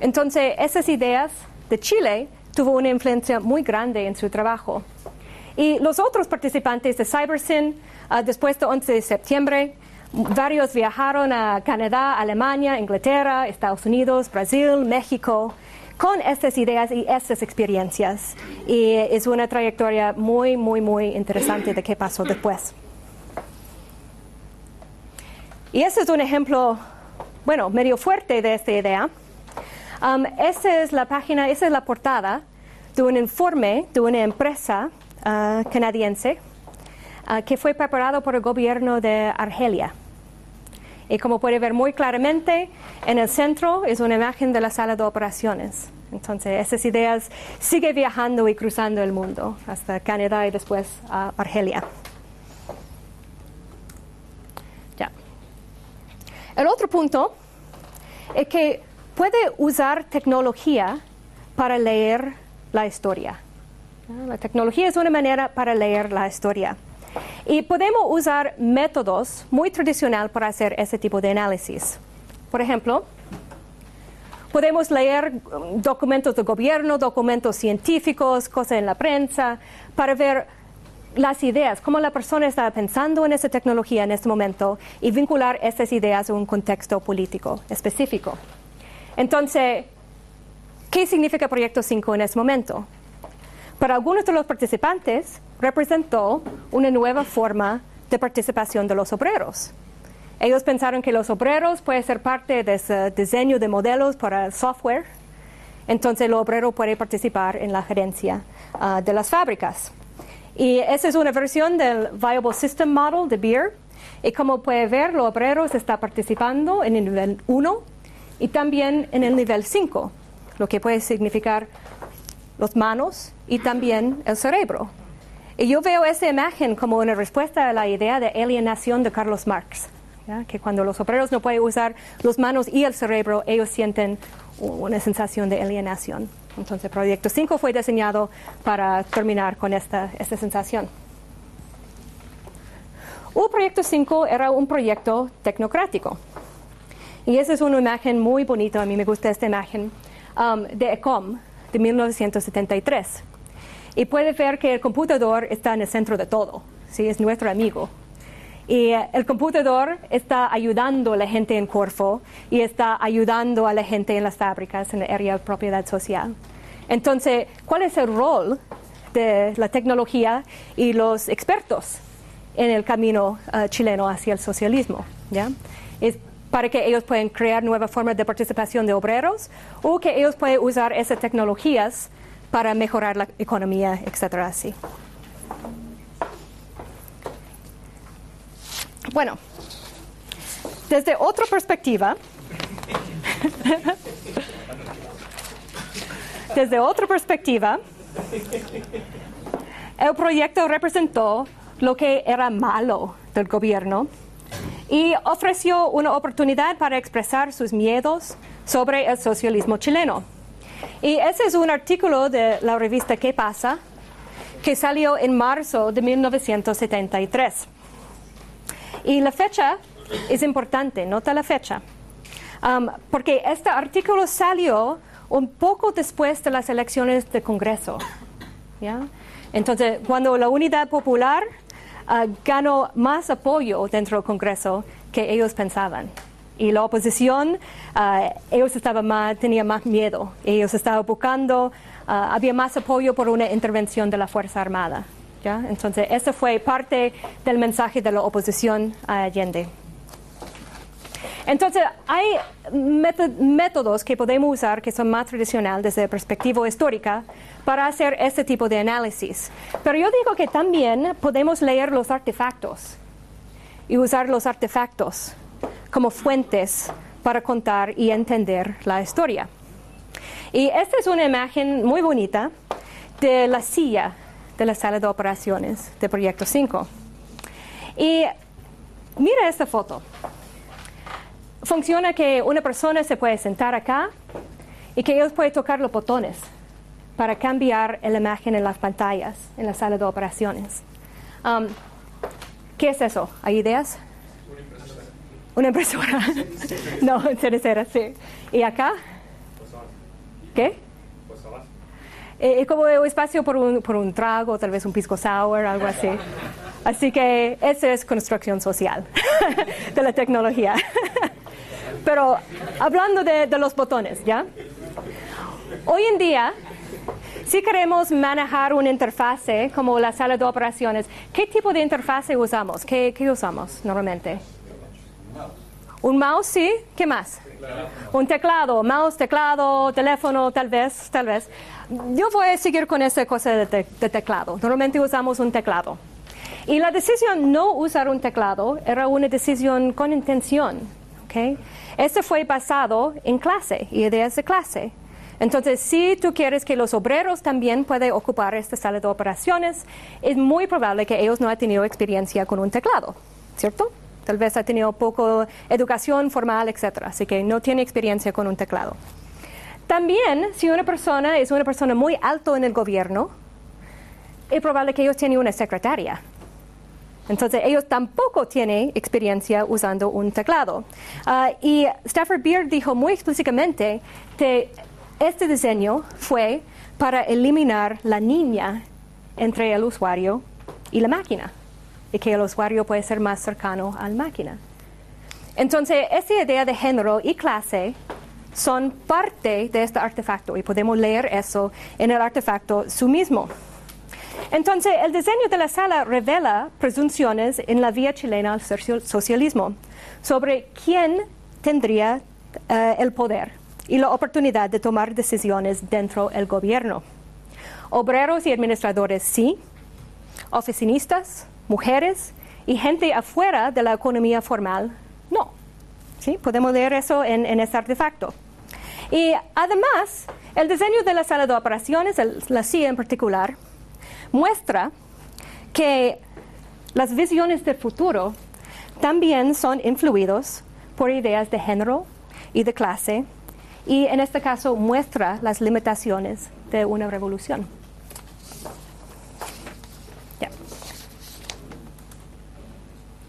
Entonces, esas ideas de Chile tuvo una influencia muy grande en su trabajo. Y los otros participantes de CyberSyn, después del 11 de septiembre, varios viajaron a Canadá, Alemania, Inglaterra, Estados Unidos, Brasil, México, con estas ideas y estas experiencias. Y es una trayectoria muy, muy, muy interesante de qué pasó después. Y ese es un ejemplo, bueno, medio fuerte de esta idea. Esa es la página, esa es la portada de un informe de una empresa canadiense que fue preparado por el gobierno de Argelia. Y como puede ver muy claramente, en el centro es una imagen de la sala de operaciones. Entonces, esas ideas siguen viajando y cruzando el mundo hasta Canadá y después a Argelia. Ya. El otro punto es que puede usar tecnología para leer la historia. La tecnología es una manera para leer la historia. Y podemos usar métodos muy tradicionales para hacer ese tipo de análisis. Por ejemplo, podemos leer documentos de gobierno, documentos científicos, cosas en la prensa, para ver las ideas, cómo la persona está pensando en esa tecnología en este momento y vincular esas ideas a un contexto político específico. Entonces, ¿qué significa Proyecto 5 en este momento? Para algunos de los participantes, representó una nueva forma de participación de los obreros. Ellos pensaron que los obreros pueden ser parte de ese diseño de modelos para el software. Entonces, el obrero puede participar en la gerencia de las fábricas. Y esa es una versión del Viable System Model de Beer. Y como puede ver, los obreros están participando en el nivel 1 y también en el nivel 5, lo que puede significar las manos y también el cerebro. Y yo veo esa imagen como una respuesta a la idea de alienación de Carlos Marx, ¿ya? Que cuando los obreros no pueden usar las manos y el cerebro, ellos sienten una sensación de alienación. Entonces, Proyecto 5 fue diseñado para terminar con esta sensación. Proyecto 5 era un proyecto tecnocrático. Y esa es una imagen muy bonita, a mí me gusta esta imagen, de ECOM de 1973. Y puede ver que el computador está en el centro de todo, ¿sí? Es nuestro amigo. Y el computador está ayudando a la gente en Corfo y está ayudando a la gente en las fábricas, en el área de propiedad social. Entonces, ¿cuál es el rol de la tecnología y los expertos en el camino chileno hacia el socialismo? ¿Ya? Es para que ellos puedan crear nuevas formas de participación de obreros o que ellos puedan usar esas tecnologías para mejorar la economía, etcétera, así. Bueno, desde otra perspectiva, el proyecto representó lo que era malo del gobierno y ofreció una oportunidad para expresar sus miedos sobre el socialismo chileno. Y ese es un artículo de la revista ¿Qué pasa?, que salió en marzo de 1973. Y la fecha es importante, nota la fecha, porque este artículo salió un poco después de las elecciones de Congreso, ¿ya? Entonces, cuando la Unidad Popular ganó más apoyo dentro del Congreso que ellos pensaban. Y la oposición, ellos tenían más miedo. Ellos estaban buscando, había más apoyo por una intervención de la Fuerza Armada, ¿ya? Entonces, ese fue parte del mensaje de la oposición a Allende. Entonces, hay métodos que podemos usar que son más tradicionales desde la perspectiva histórica para hacer este tipo de análisis. Pero yo digo que también podemos leer los artefactos y usar los artefactos como fuentes para contar y entender la historia. Y esta es una imagen muy bonita de la silla de la sala de operaciones de Proyecto 5. Y mira esta foto. Funciona que una persona se puede sentar acá y que ellos pueden tocar los botones para cambiar la imagen en las pantallas, en la sala de operaciones. ¿Qué es eso? ¿Hay ideas? Una impresora. No, cerecera, sí. ¿Y acá? ¿Qué? Como un espacio por un trago, tal vez un pisco sour, algo así. Así que esa es construcción social de la tecnología. Pero hablando de los botones, ¿ya? Hoy en día, si queremos manejar una interfase como la sala de operaciones, ¿qué tipo de interfase usamos? ¿Qué usamos normalmente? Un mouse, sí. ¿Qué más? Un teclado, mouse, teclado, teléfono, tal vez. Yo voy a seguir con esa cosa de teclado. Normalmente usamos un teclado. Y la decisión no usar un teclado era una decisión con intención. ¿Okay? Este fue basado en clase, ideas de clase. Entonces, si tú quieres que los obreros también puedan ocupar esta sala de operaciones, es muy probable que ellos no hayan tenido experiencia con un teclado, ¿cierto? Tal vez ha tenido poco educación formal, etc. Así que no tiene experiencia con un teclado. También, si una persona es una persona muy alta en el gobierno, es probable que ellos tienen una secretaria. Entonces, ellos tampoco tienen experiencia usando un teclado. Y Stafford Beer dijo muy explícitamente que este diseño fue para eliminar la línea entre el usuario y la máquina, y que el usuario puede ser más cercano a la máquina. Entonces, esta idea de género y clase son parte de este artefacto, y podemos leer eso en el artefacto su mismo. Entonces, el diseño de la sala revela presunciones en la vía chilena al socialismo sobre quién tendría el poder y la oportunidad de tomar decisiones dentro del gobierno. Obreros y administradores sí, oficinistas, mujeres y gente afuera de la economía formal no. ¿Sí? Podemos leer eso en este artefacto. Y además, el diseño de la sala de operaciones, la CIA en particular, muestra que las visiones del futuro también son influidos por ideas de género y de clase, y en este caso muestra las limitaciones de una revolución.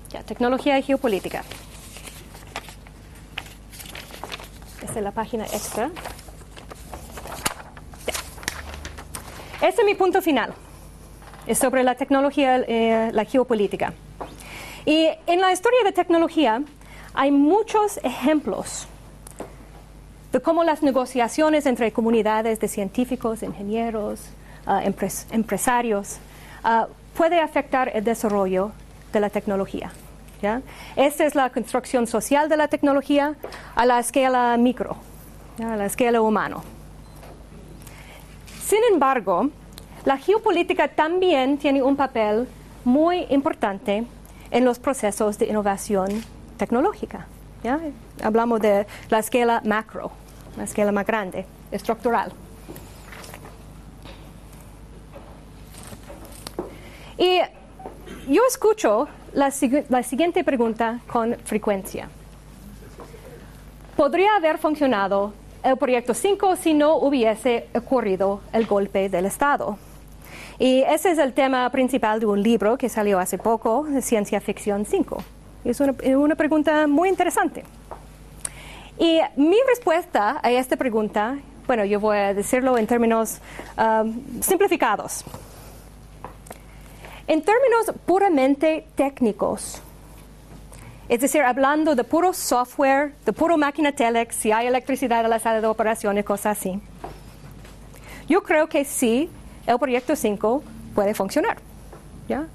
Ya, tecnología y geopolítica. Esta es la página extra. Este es mi punto final. Es sobre la tecnología, la geopolítica. Y en la historia de tecnología hay muchos ejemplos de cómo las negociaciones entre comunidades de científicos, ingenieros, empresarios, puede afectar el desarrollo de la tecnología. ¿Ya? Esta es la construcción social de la tecnología a la escala micro, ¿ya? A la escala humana. Sin embargo, la geopolítica también tiene un papel muy importante en los procesos de innovación tecnológica. ¿Ya? Hablamos de la escala macro, la escala más grande, estructural. Y yo escucho la siguiente pregunta con frecuencia. ¿Podría haber funcionado el proyecto 5 si no hubiese ocurrido el golpe del Estado? Y ese es el tema principal de un libro que salió hace poco, de Ciencia Ficción 5. Es una pregunta muy interesante. Y mi respuesta a esta pregunta, bueno, yo voy a decirlo en términos simplificados. En términos puramente técnicos, es decir, hablando de puro software, de puro máquina telex, si hay electricidad en la sala de operaciones, cosas así, yo creo que sí, el proyecto 5 puede funcionar. ¿Ya?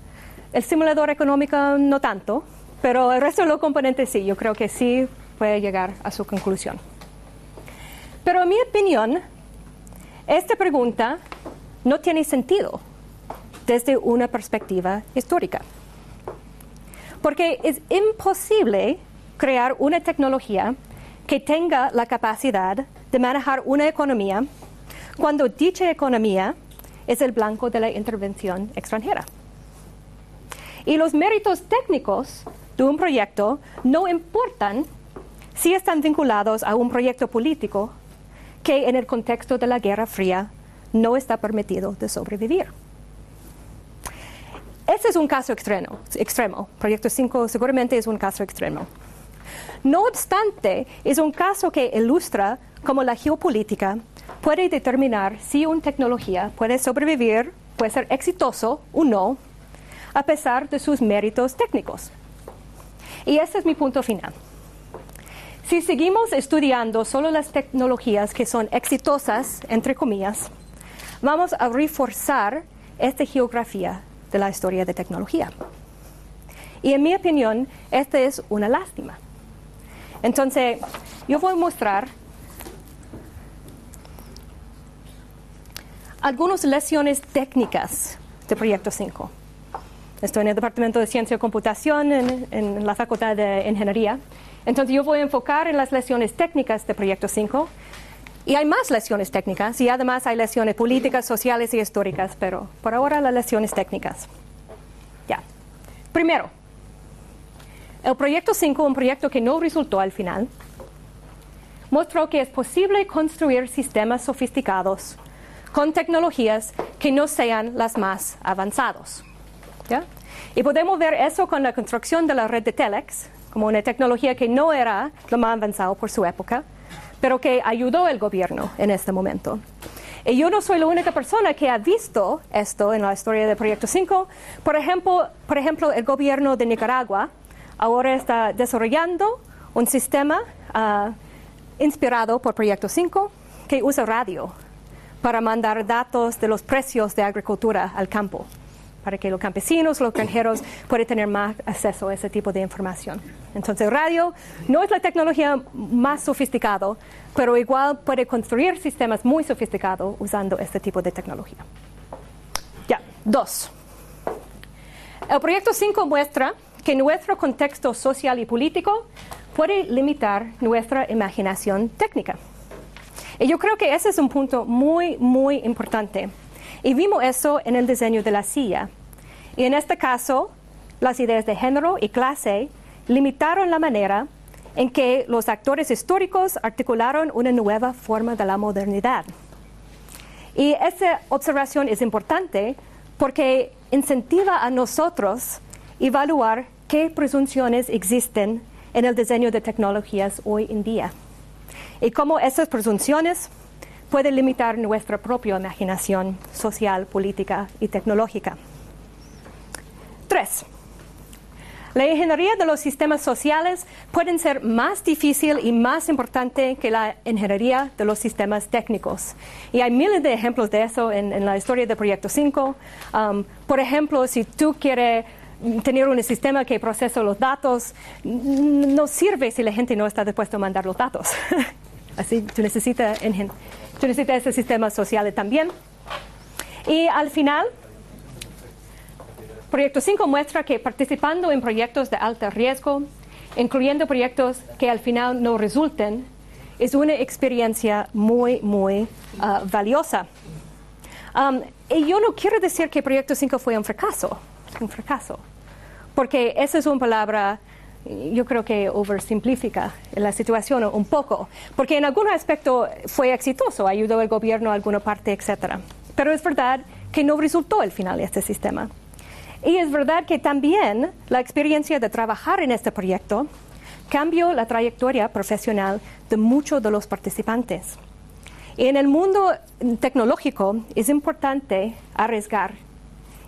El simulador económico no tanto, pero el resto de los componentes sí, yo creo que sí puede llegar a su conclusión. Pero en mi opinión, esta pregunta no tiene sentido desde una perspectiva histórica. Porque es imposible crear una tecnología que tenga la capacidad de manejar una economía cuando dicha economía es el blanco de la intervención extranjera. Y los méritos técnicos de un proyecto no importan si están vinculados a un proyecto político que en el contexto de la Guerra Fría no está permitido de sobrevivir. Este es un caso extremo. Proyecto 5 seguramente es un caso extremo. No obstante, es un caso que ilustra cómo la geopolítica puede determinar si una tecnología puede sobrevivir, puede ser exitoso o no, a pesar de sus méritos técnicos. Y este es mi punto final. Si seguimos estudiando solo las tecnologías que son exitosas, entre comillas, vamos a reforzar esta geografía de la historia de tecnología. Y en mi opinión, esta es una lástima. Entonces, yo voy a mostrar algunas lecciones técnicas de Proyecto 5. Estoy en el Departamento de Ciencia y Computación en la Facultad de Ingeniería. Entonces, yo voy a enfocar en las lecciones técnicas de Proyecto 5. Y hay más lecciones técnicas y además hay lecciones políticas, sociales y históricas, pero por ahora las lecciones técnicas. Ya. Primero, el Proyecto 5, un proyecto que no resultó al final, mostró que es posible construir sistemas sofisticados con tecnologías que no sean las más avanzadas. ¿Ya? Y podemos ver eso con la construcción de la red de Telex, como una tecnología que no era lo más avanzado por su época, pero que ayudó al gobierno en este momento. Y yo no soy la única persona que ha visto esto en la historia del Proyecto 5. Por ejemplo, el gobierno de Nicaragua ahora está desarrollando un sistema inspirado por Proyecto 5 que usa radio para mandar datos de los precios de agricultura al campo, para que los campesinos, los granjeros puedan tener más acceso a ese tipo de información. Entonces, radio no es la tecnología más sofisticada, pero igual puede construir sistemas muy sofisticados usando este tipo de tecnología. Ya, 2. El Proyecto 5 muestra que nuestro contexto social y político puede limitar nuestra imaginación técnica. Y yo creo que ese es un punto muy, muy importante. Y vimos eso en el diseño de la CIA. Y en este caso, las ideas de género y clase limitaron la manera en que los actores históricos articularon una nueva forma de la modernidad. Y esa observación es importante porque incentiva a nosotros evaluar qué presunciones existen en el diseño de tecnologías hoy en día. y cómo esas presunciones pueden limitar nuestra propia imaginación social, política y tecnológica. 3. La ingeniería de los sistemas sociales puede ser más difícil y más importante que la ingeniería de los sistemas técnicos. Y hay miles de ejemplos de eso en la historia del Proyecto 5. Por ejemplo, si tú quieres tener un sistema que procesa los datos, no sirve si la gente no está dispuesta a mandar los datos. Así tú necesitas ese sistema social también. Y al final, Proyecto 5 muestra que participando en proyectos de alto riesgo, incluyendo proyectos que al final no resulten, es una experiencia muy, muy valiosa. Y yo no quiero decir que Proyecto 5 fue un fracaso, porque esa es una palabra, yo creo que oversimplifica la situación un poco, porque en algún aspecto fue exitoso, ayudó al gobierno a alguna parte, etc. Pero es verdad que no resultó al final este sistema. Y es verdad que también la experiencia de trabajar en este proyecto cambió la trayectoria profesional de muchos de los participantes. Y en el mundo tecnológico es importante arriesgar,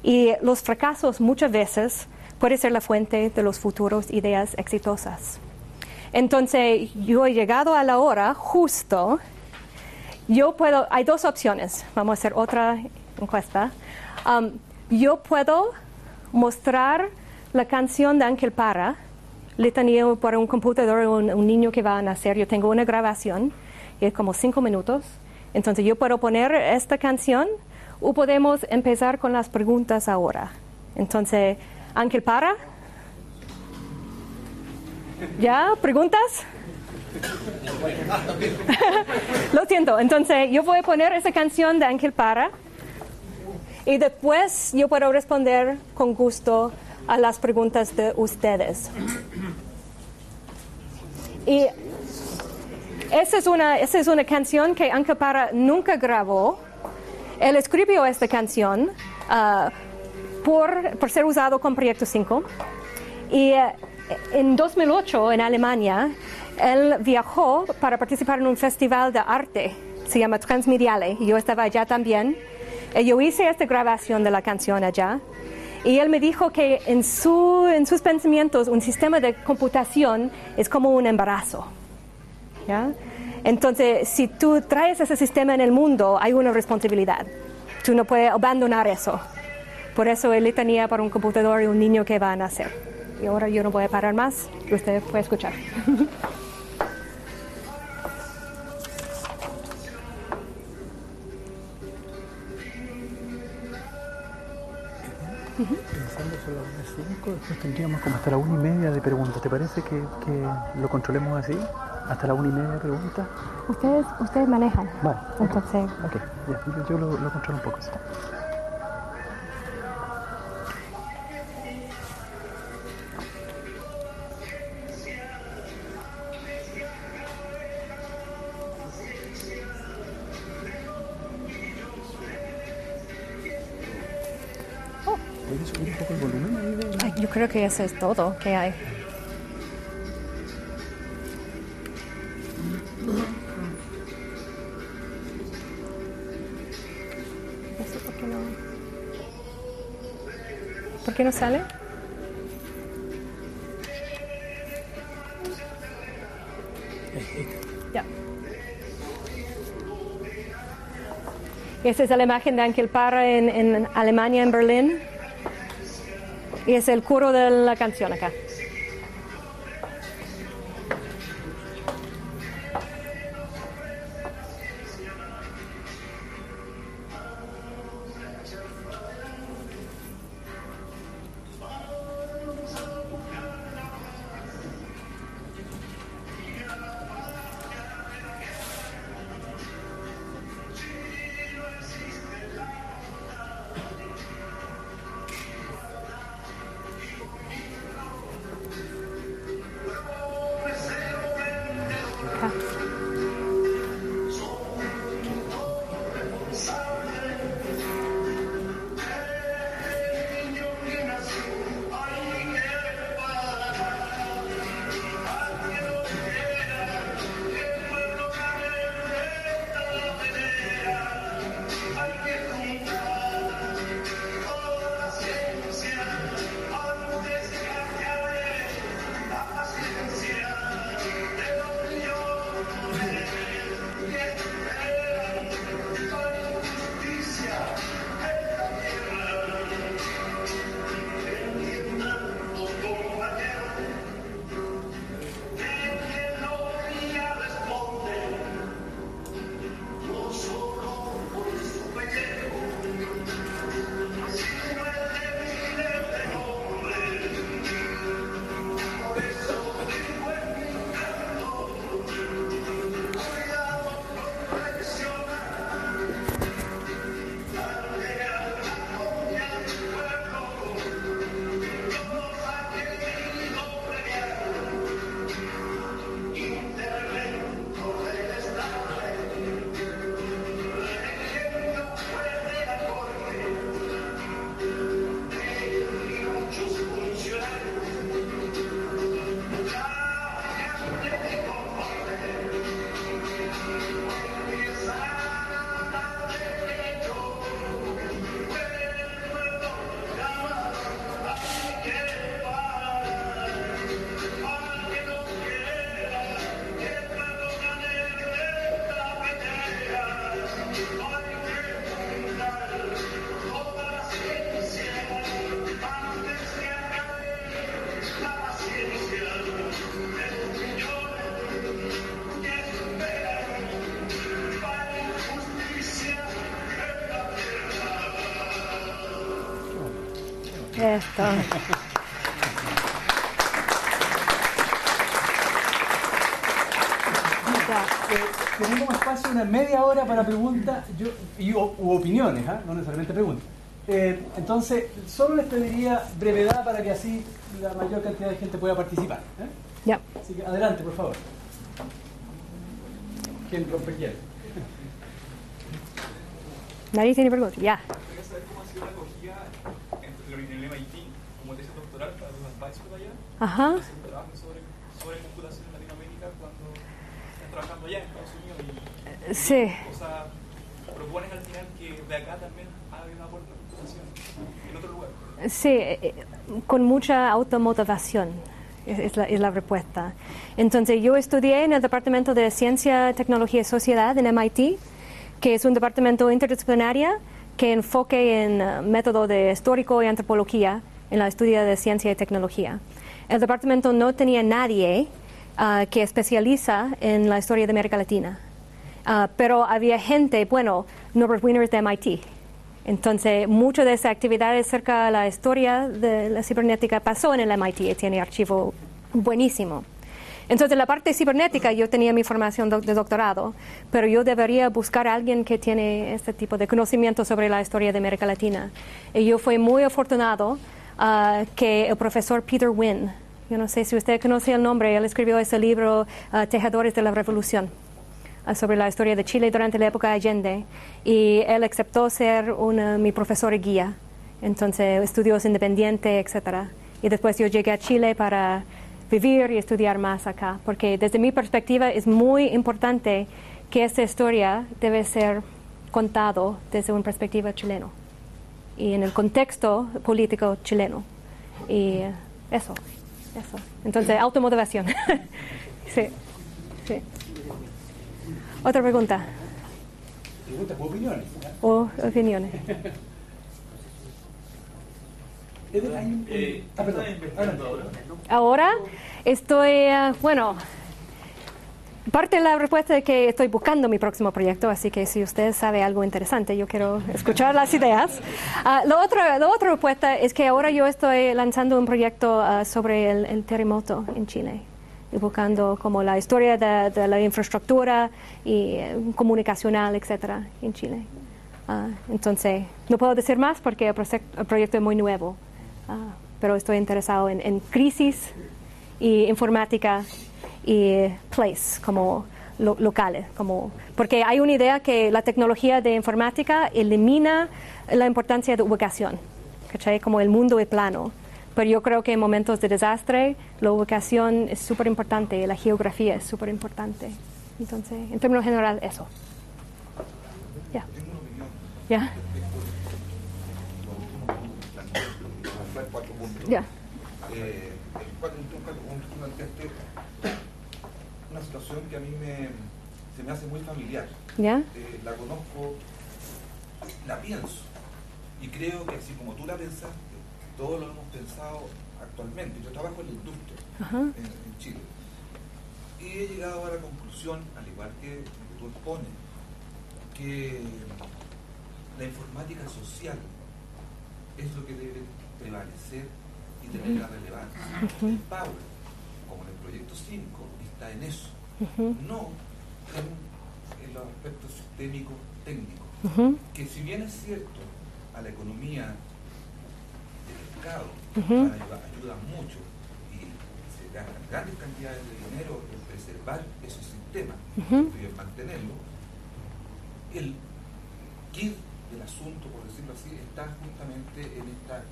y los fracasos muchas veces pueden ser la fuente de los futuros ideas exitosas. Entonces, yo he llegado a la hora justo. Hay dos opciones. Vamos a hacer otra encuesta. Yo puedo mostrar la canción de Ángel Parra, letanía para un computador, un niño que va a nacer. Yo tengo una grabación, es como 5 minutos. Entonces yo puedo poner esta canción o podemos empezar con las preguntas ahora. Entonces, Ángel Parra. ¿Ya? ¿Preguntas? Lo siento. Entonces yo voy a poner esa canción de Ángel Parra. Y después yo puedo responder con gusto a las preguntas de ustedes. Y esa es una canción que Ángel Parra nunca grabó. Él escribió esta canción por ser usado con Proyecto 5. Y en 2008, en Alemania, él viajó para participar en un festival de arte. Se llama Transmediale. Y yo estaba allá también. Yo hice esta grabación de la canción allá, y él me dijo que en sus pensamientos un sistema de computación es como un embarazo. ¿Ya? Entonces, si tú traes ese sistema en el mundo, hay una responsabilidad. Tú no puedes abandonar eso. Por eso él tenía para un computador y un niño que va a nacer. Y ahora yo no voy a parar más, usted puede escuchar. Pensando sobre las 5, después tendríamos como hasta la 1:30 de preguntas. ¿Te parece que lo controlemos así? ¿Hasta la 1:30 de preguntas? Ustedes manejan. Vale. Entonces. Ok, ya, yo lo controlo un poco. ¿Puedes subir un poco el volumen ahí? Ay, yo creo que eso es todo que hay. ¿Por qué no sale? Ya. Esta es la imagen de Ángel Parra en Alemania, en Berlín. Y es el coro de la canción acá. Esto. Tenemos espacio una media hora para preguntas u opiniones, no necesariamente preguntas. Entonces, solo les pediría brevedad para que así la mayor cantidad de gente pueda participar. Ya. Así que adelante, por favor. ¿Quién rompe quién? Nadie tiene preguntas. Ya. Quería saber cómo ha sido la acogida en el MIT como tesis doctoral para los advisors allá. Ajá. Hacer un trabajo sobre computación en Latinoamérica cuando están trabajando allá en Estados Unidos y Sí. o sea, propones al final que de acá también hay una aporte a la computación en otro lugar. Sí, con mucha automotivación es la respuesta. Entonces, yo estudié en el Departamento de Ciencia, Tecnología y Sociedad en MIT, que es un departamento interdisciplinario que enfoque en método de histórico y antropología en la estudia de ciencia y tecnología. El departamento no tenía nadie que especializa en la historia de América Latina, pero había gente, bueno, Norbert Wiener es de MIT. Entonces, mucho de esa actividad acerca de la historia de la cibernética pasó en el MIT y tiene archivo buenísimo. Entonces, la parte cibernética, yo tenía mi formación de doctorado, pero yo debería buscar a alguien que tiene este tipo de conocimiento sobre la historia de América Latina. Y yo fui muy afortunado que el profesor Peter Wynne, yo no sé si usted conoce el nombre, él escribió ese libro, Tejedores de la Revolución, sobre la historia de Chile durante la época de Allende, y él aceptó ser mi profesor y guía. Entonces, estudios independientes, etcétera. Y después yo llegué a Chile para vivir y estudiar más acá, porque desde mi perspectiva es muy importante que esta historia debe ser contado desde una perspectiva chileno y en el contexto político chileno. Y eso. Entonces, automotivación. Sí. Otra pregunta. Preguntas u opiniones. O opiniones. Perdón. Adelante. Ahora estoy, parte de la respuesta es que estoy buscando mi próximo proyecto, así que si usted sabe algo interesante, yo quiero escuchar las ideas. La otra respuesta es que ahora yo estoy lanzando un proyecto sobre el terremoto en Chile, y buscando como la historia de la infraestructura y comunicacional, etcétera, en Chile. Entonces, no puedo decir más porque el proyecto es muy nuevo. Pero estoy interesado en crisis y informática y place, como locales. Porque hay una idea que la tecnología de informática elimina la importancia de ubicación, ¿cachai? Como el mundo es plano. Pero yo creo que en momentos de desastre, la ubicación es súper importante, la geografía es súper importante. Entonces, en términos generales, eso. Ya. Ya. Ya. Una situación que a mí se me hace muy familiar. ¿Ya? La conozco, la pienso y creo que así como tú la pensaste, todos lo hemos pensado actualmente. Yo trabajo en la industria en Chile y he llegado a la conclusión, al igual que tú expones, que la informática social es lo que debe prevalecer y tener la relevancia. El Power, como en el proyecto 5, está en eso, no en los aspectos sistémicos técnicos, que si bien es cierto a la economía de mercado ayuda mucho y se ganan grandes cantidades de dinero en preservar esos sistemas y en mantenerlos, el kit del asunto, por decirlo así, está justamente en esta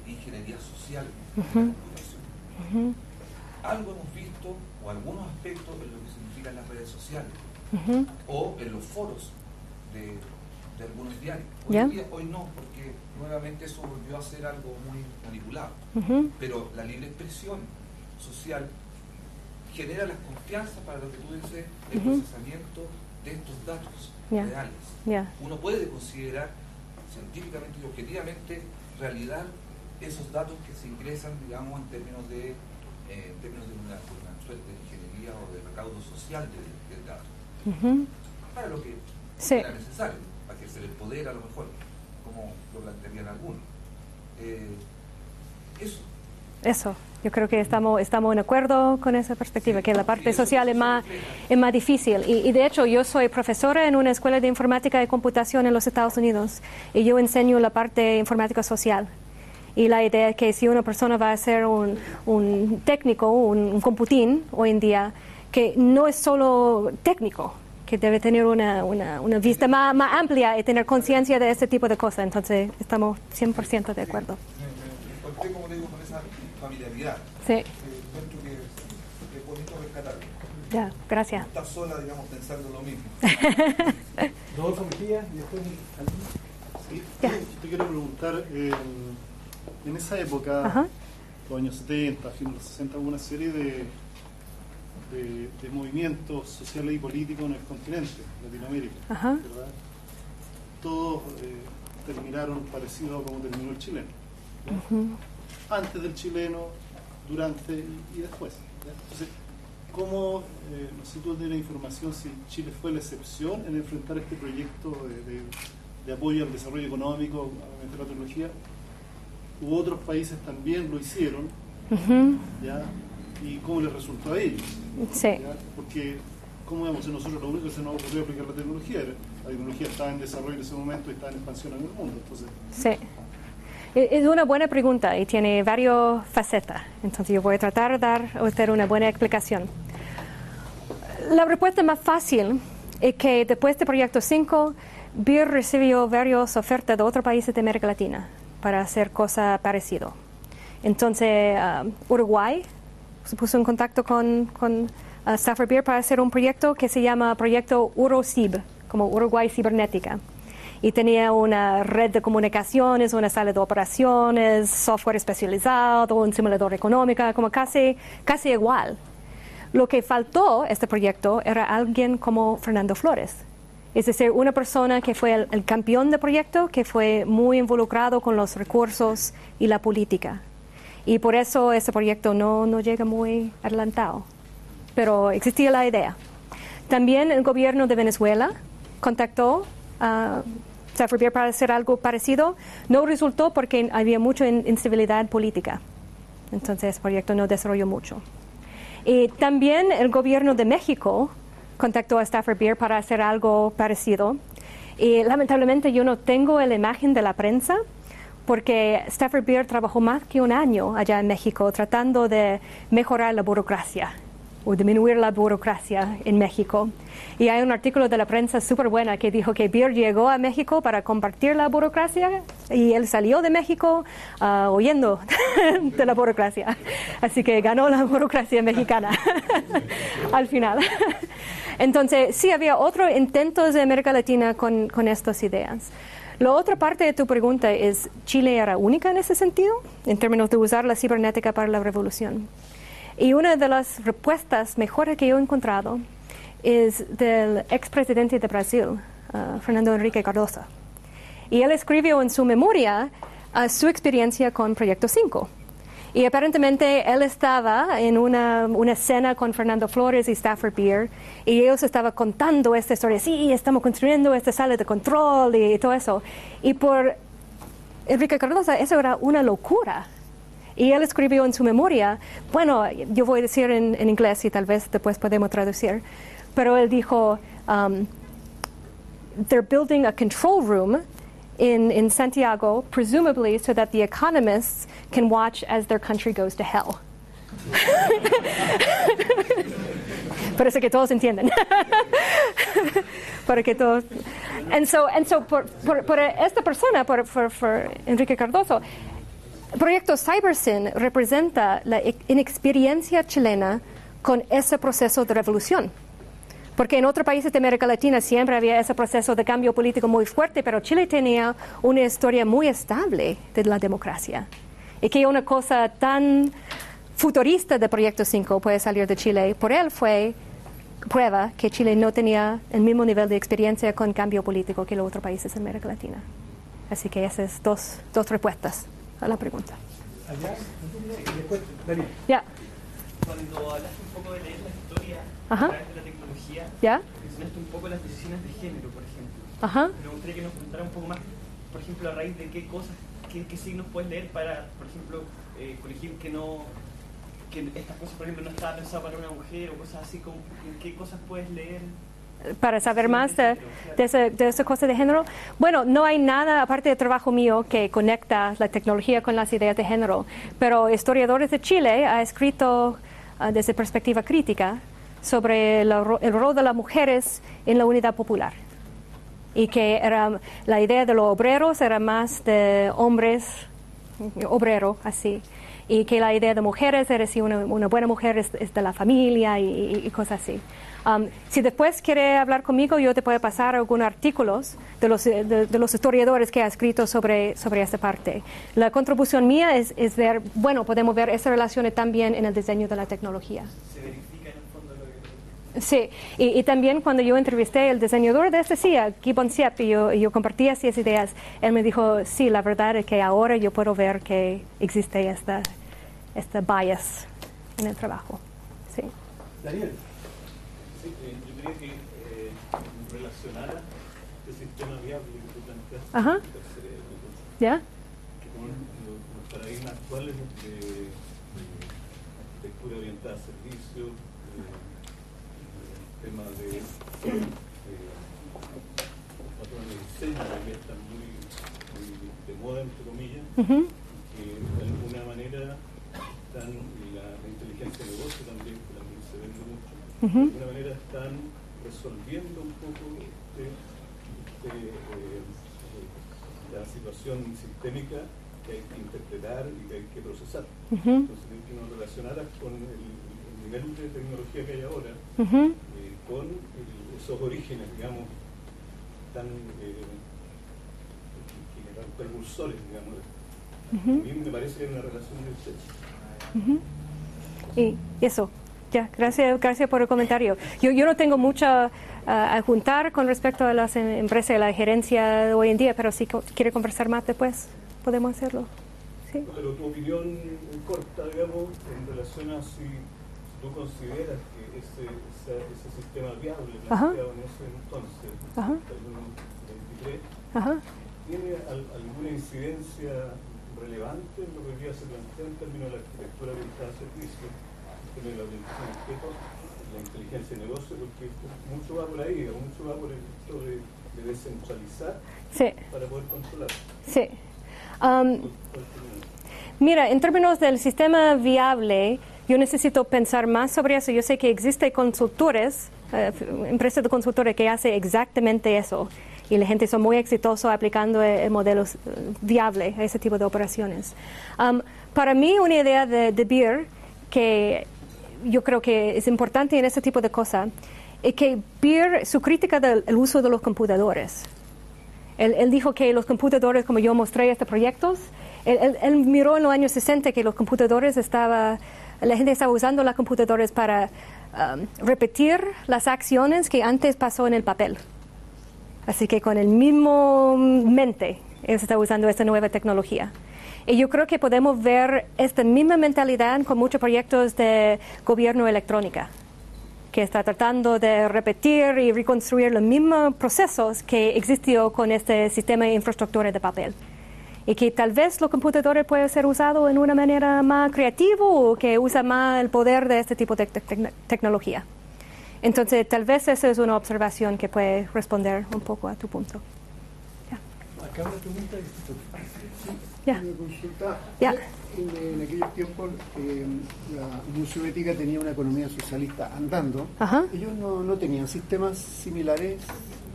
ingeniería social de la computación. Algo hemos visto, o algunos aspectos en lo que significan las redes sociales, o en los foros de algunos diarios. Hoy no, porque nuevamente eso volvió a ser algo muy manipulado. Pero la libre expresión social genera las confianzas para lo que tú dices, el procesamiento de estos datos reales. Uno puede considerar científicamente y objetivamente realidad esos datos que se ingresan, digamos, en términos de una suerte de ingeniería o de recaudo social del dato. Para lo que era necesario, para ejercer el poder a lo mejor, como lo plantearían algunos. Eso, yo creo que estamos en acuerdo con esa perspectiva, que la parte social es más difícil. Y de hecho, yo soy profesora en una escuela de informática y computación en los Estados Unidos, y yo enseño la parte de informática social. Y la idea es que si una persona va a ser un técnico, un computín hoy en día, que no es solo técnico, que debe tener una vista más amplia y tener conciencia de este tipo de cosas. Entonces, estamos 100% de acuerdo. Me encontré, como le digo, con esa familiaridad. Sí. Encuentro que es bonito rescatarlo. Ya, gracias. No estás sola, digamos, pensando lo mismo. Rodolfo Mejía y después alguien. Sí, Ya. yo te quiero preguntar, en esa época, Ajá. los años 70, fines de los 60, hubo una serie de movimientos sociales y políticos en el continente, Latinoamérica, Ajá. ¿verdad? Todos terminaron parecidos a como terminó el chileno, ¿ya? Antes del chileno, durante y después, ¿ya? Entonces, ¿cómo, no sé, tú tienes información si Chile fue la excepción en enfrentar este proyecto de apoyo al desarrollo económico, a la tecnología? ¿U otros países también lo hicieron? ¿Ya? ¿Y cómo les resultó a ellos? Sí. ¿Ya? Porque, como vemos, nosotros lo único que se nos ocurrió aplicar la tecnología estaba en desarrollo en ese momento y estaba en expansión en el mundo. Entonces, Sí. Es una buena pregunta y tiene varias facetas. Entonces yo voy a tratar de dar a usted una buena explicación. La respuesta más fácil es que después de Proyecto 5, BIR recibió varias ofertas de otros países de América Latina para hacer cosas parecidas. Entonces Uruguay se puso en contacto con Stafford Beer para hacer un proyecto que se llama Proyecto UroCib, como Uruguay Cibernética. Y tenía una red de comunicaciones, una sala de operaciones, software especializado, un simulador económico, como casi igual. Lo que faltó a este proyecto era alguien como Fernando Flores. Es decir, una persona que fue el campeón del proyecto, que fue muy involucrado con los recursos y la política. Y por eso este proyecto no llega muy adelantado. Pero existía la idea. También el gobierno de Venezuela contactó a Stafford Beer para hacer algo parecido. No resultó porque había mucha instabilidad política. Entonces el proyecto no desarrolló mucho. Y también el gobierno de México contactó a Stafford Beer para hacer algo parecido. Y lamentablemente yo no tengo la imagen de la prensa, porque Stafford Beer trabajó más que un año allá en México tratando de mejorar la burocracia o disminuir la burocracia en México. Y hay un artículo de la prensa súper buena que dijo que Beer llegó a México para compartir la burocracia y él salió de México huyendo de la burocracia. Así que ganó la burocracia mexicana al final. Entonces, sí había otros intentos de América Latina con estas ideas. La otra parte de tu pregunta es, ¿Chile era única en ese sentido, en términos de usar la cibernética para la revolución? Y una de las respuestas mejores que yo he encontrado es del expresidente de Brasil, Fernando Henrique Cardoso. Y él escribió en su memoria su experiencia con Proyecto 5. Y aparentemente él estaba en una cena con Fernando Flores y Stafford Beer, y ellos estaban contando esta historia. Sí, estamos construyendo esta sala de control y todo eso. Y por Enrique Cardoso eso era una locura. Y él escribió en su memoria, bueno, yo voy a decir en inglés y tal vez después podemos traducir, pero él dijo, they're building a control room in Santiago, presumably so that the economists can watch as their country goes to hell. Parece que todos entienden. Para que todos... And so por esta persona, por Enrique Cardoso, el proyecto CyberSyn representa la inexperiencia chilena con ese proceso de revolución. Porque en otros países de América Latina siempre había ese proceso de cambio político muy fuerte, pero Chile tenía una historia muy estable de la democracia. Y que una cosa tan futurista del Proyecto 5 puede salir de Chile, por él fue prueba que Chile no tenía el mismo nivel de experiencia con cambio político que los otros países de América Latina. Así que esas dos respuestas a la pregunta. Allá, y después, Daniel. Ya. Cuando hablaste un poco de leer la historia Ajá. a través de la tecnología, ¿Ya? mencionaste un poco las decisiones de género, por ejemplo. Ajá. Me gustaría que nos contara un poco más, por ejemplo, a raíz de qué cosas ¿qué signos puedes leer para, por ejemplo, corregir que estas cosas, por ejemplo, no estaba pensado para una mujer o cosas así? ¿Qué cosas puedes leer? Para saber más de esa cosa de género. Bueno, no hay nada, aparte del trabajo mío, que conecta la tecnología con las ideas de género, pero Historiadores de Chile ha escrito desde perspectiva crítica sobre el rol de las mujeres en la unidad popular, y que la idea de los obreros era más de hombres, obrero, así, y que la idea de mujeres era si una buena mujer es de la familia y cosas así. Si después quiere hablar conmigo, yo te puedo pasar algunos artículos de los historiadores que ha escrito sobre esta parte. La contribución mía es ver, bueno, podemos ver esas relaciones también en el diseño de la tecnología. Se verifica en el fondo lo que... Sí, y también cuando yo entrevisté al diseñador de este, a Gibbon Siep, y yo compartí esas ideas, él me dijo, sí, la verdad es que ahora yo puedo ver que existe esta bias en el trabajo. Sí. Daniel. Sí, yo quería que relacionara este sistema viable que tú planteaste. Ajá. ¿Ya? Que con los paradigmas actuales de arquitectura orientada a servicios, tema de patrones de diseño que están muy de moda, entre comillas, que de alguna manera están, y la inteligencia de negocio también, que también se vende mucho, de alguna manera están resolviendo un poco la situación sistémica que hay que interpretar y que hay que procesar. Entonces, que nos relacionaras con el nivel de tecnología que hay ahora, con esos orígenes, digamos, tan precursores, digamos. A mí me parece que hay una relación de estrecha. Y eso, ya, gracias por el comentario. Yo no tengo mucho a juntar con respecto a las empresas y la gerencia de hoy en día, pero si quiere conversar más después, podemos hacerlo. ¿Sí? Pero tu opinión corta, digamos, en relación a si tú consideras que ese sistema viable planteado en ese entonces, en 2023, ¿tiene alguna incidencia relevante en lo que hoy día se plantea en términos de la arquitectura orientada a servicios, en términos de la orientación a objetos, la inteligencia de negocio? Porque mucho va por ahí, mucho va por el hecho de descentralizar para poder controlar. Sí. Mira, en términos del sistema viable, yo necesito pensar más sobre eso. Yo sé que existen consultores, empresas de consultores que hacen exactamente eso. Y la gente son muy exitosos aplicando modelos viables a ese tipo de operaciones. Para mí, una idea de Beer, que yo creo que es importante en ese tipo de cosas, es que Beer, su crítica del uso de los computadores. Él dijo que los computadores, como yo mostré estos proyectos, él miró en los años 60 que los computadores la gente estaba usando los computadores para repetir las acciones que antes pasó en el papel. Así que con el mismo mente, ellos están usando esta nueva tecnología. Y yo creo que podemos ver esta misma mentalidad con muchos proyectos de gobierno electrónica, que está tratando de repetir y reconstruir los mismos procesos que existió con este sistema de infraestructura de papel. Y que tal vez los computadores pueden ser usados en una manera más creativa o que usa más el poder de este tipo de tecnología. Entonces, tal vez esa es una observación que puede responder un poco a tu punto. Acá una pregunta. Ya. Una consulta. Ya. En aquellos tiempos la Unión Soviética tenía una economía socialista andando. Ellos no tenían sistemas similares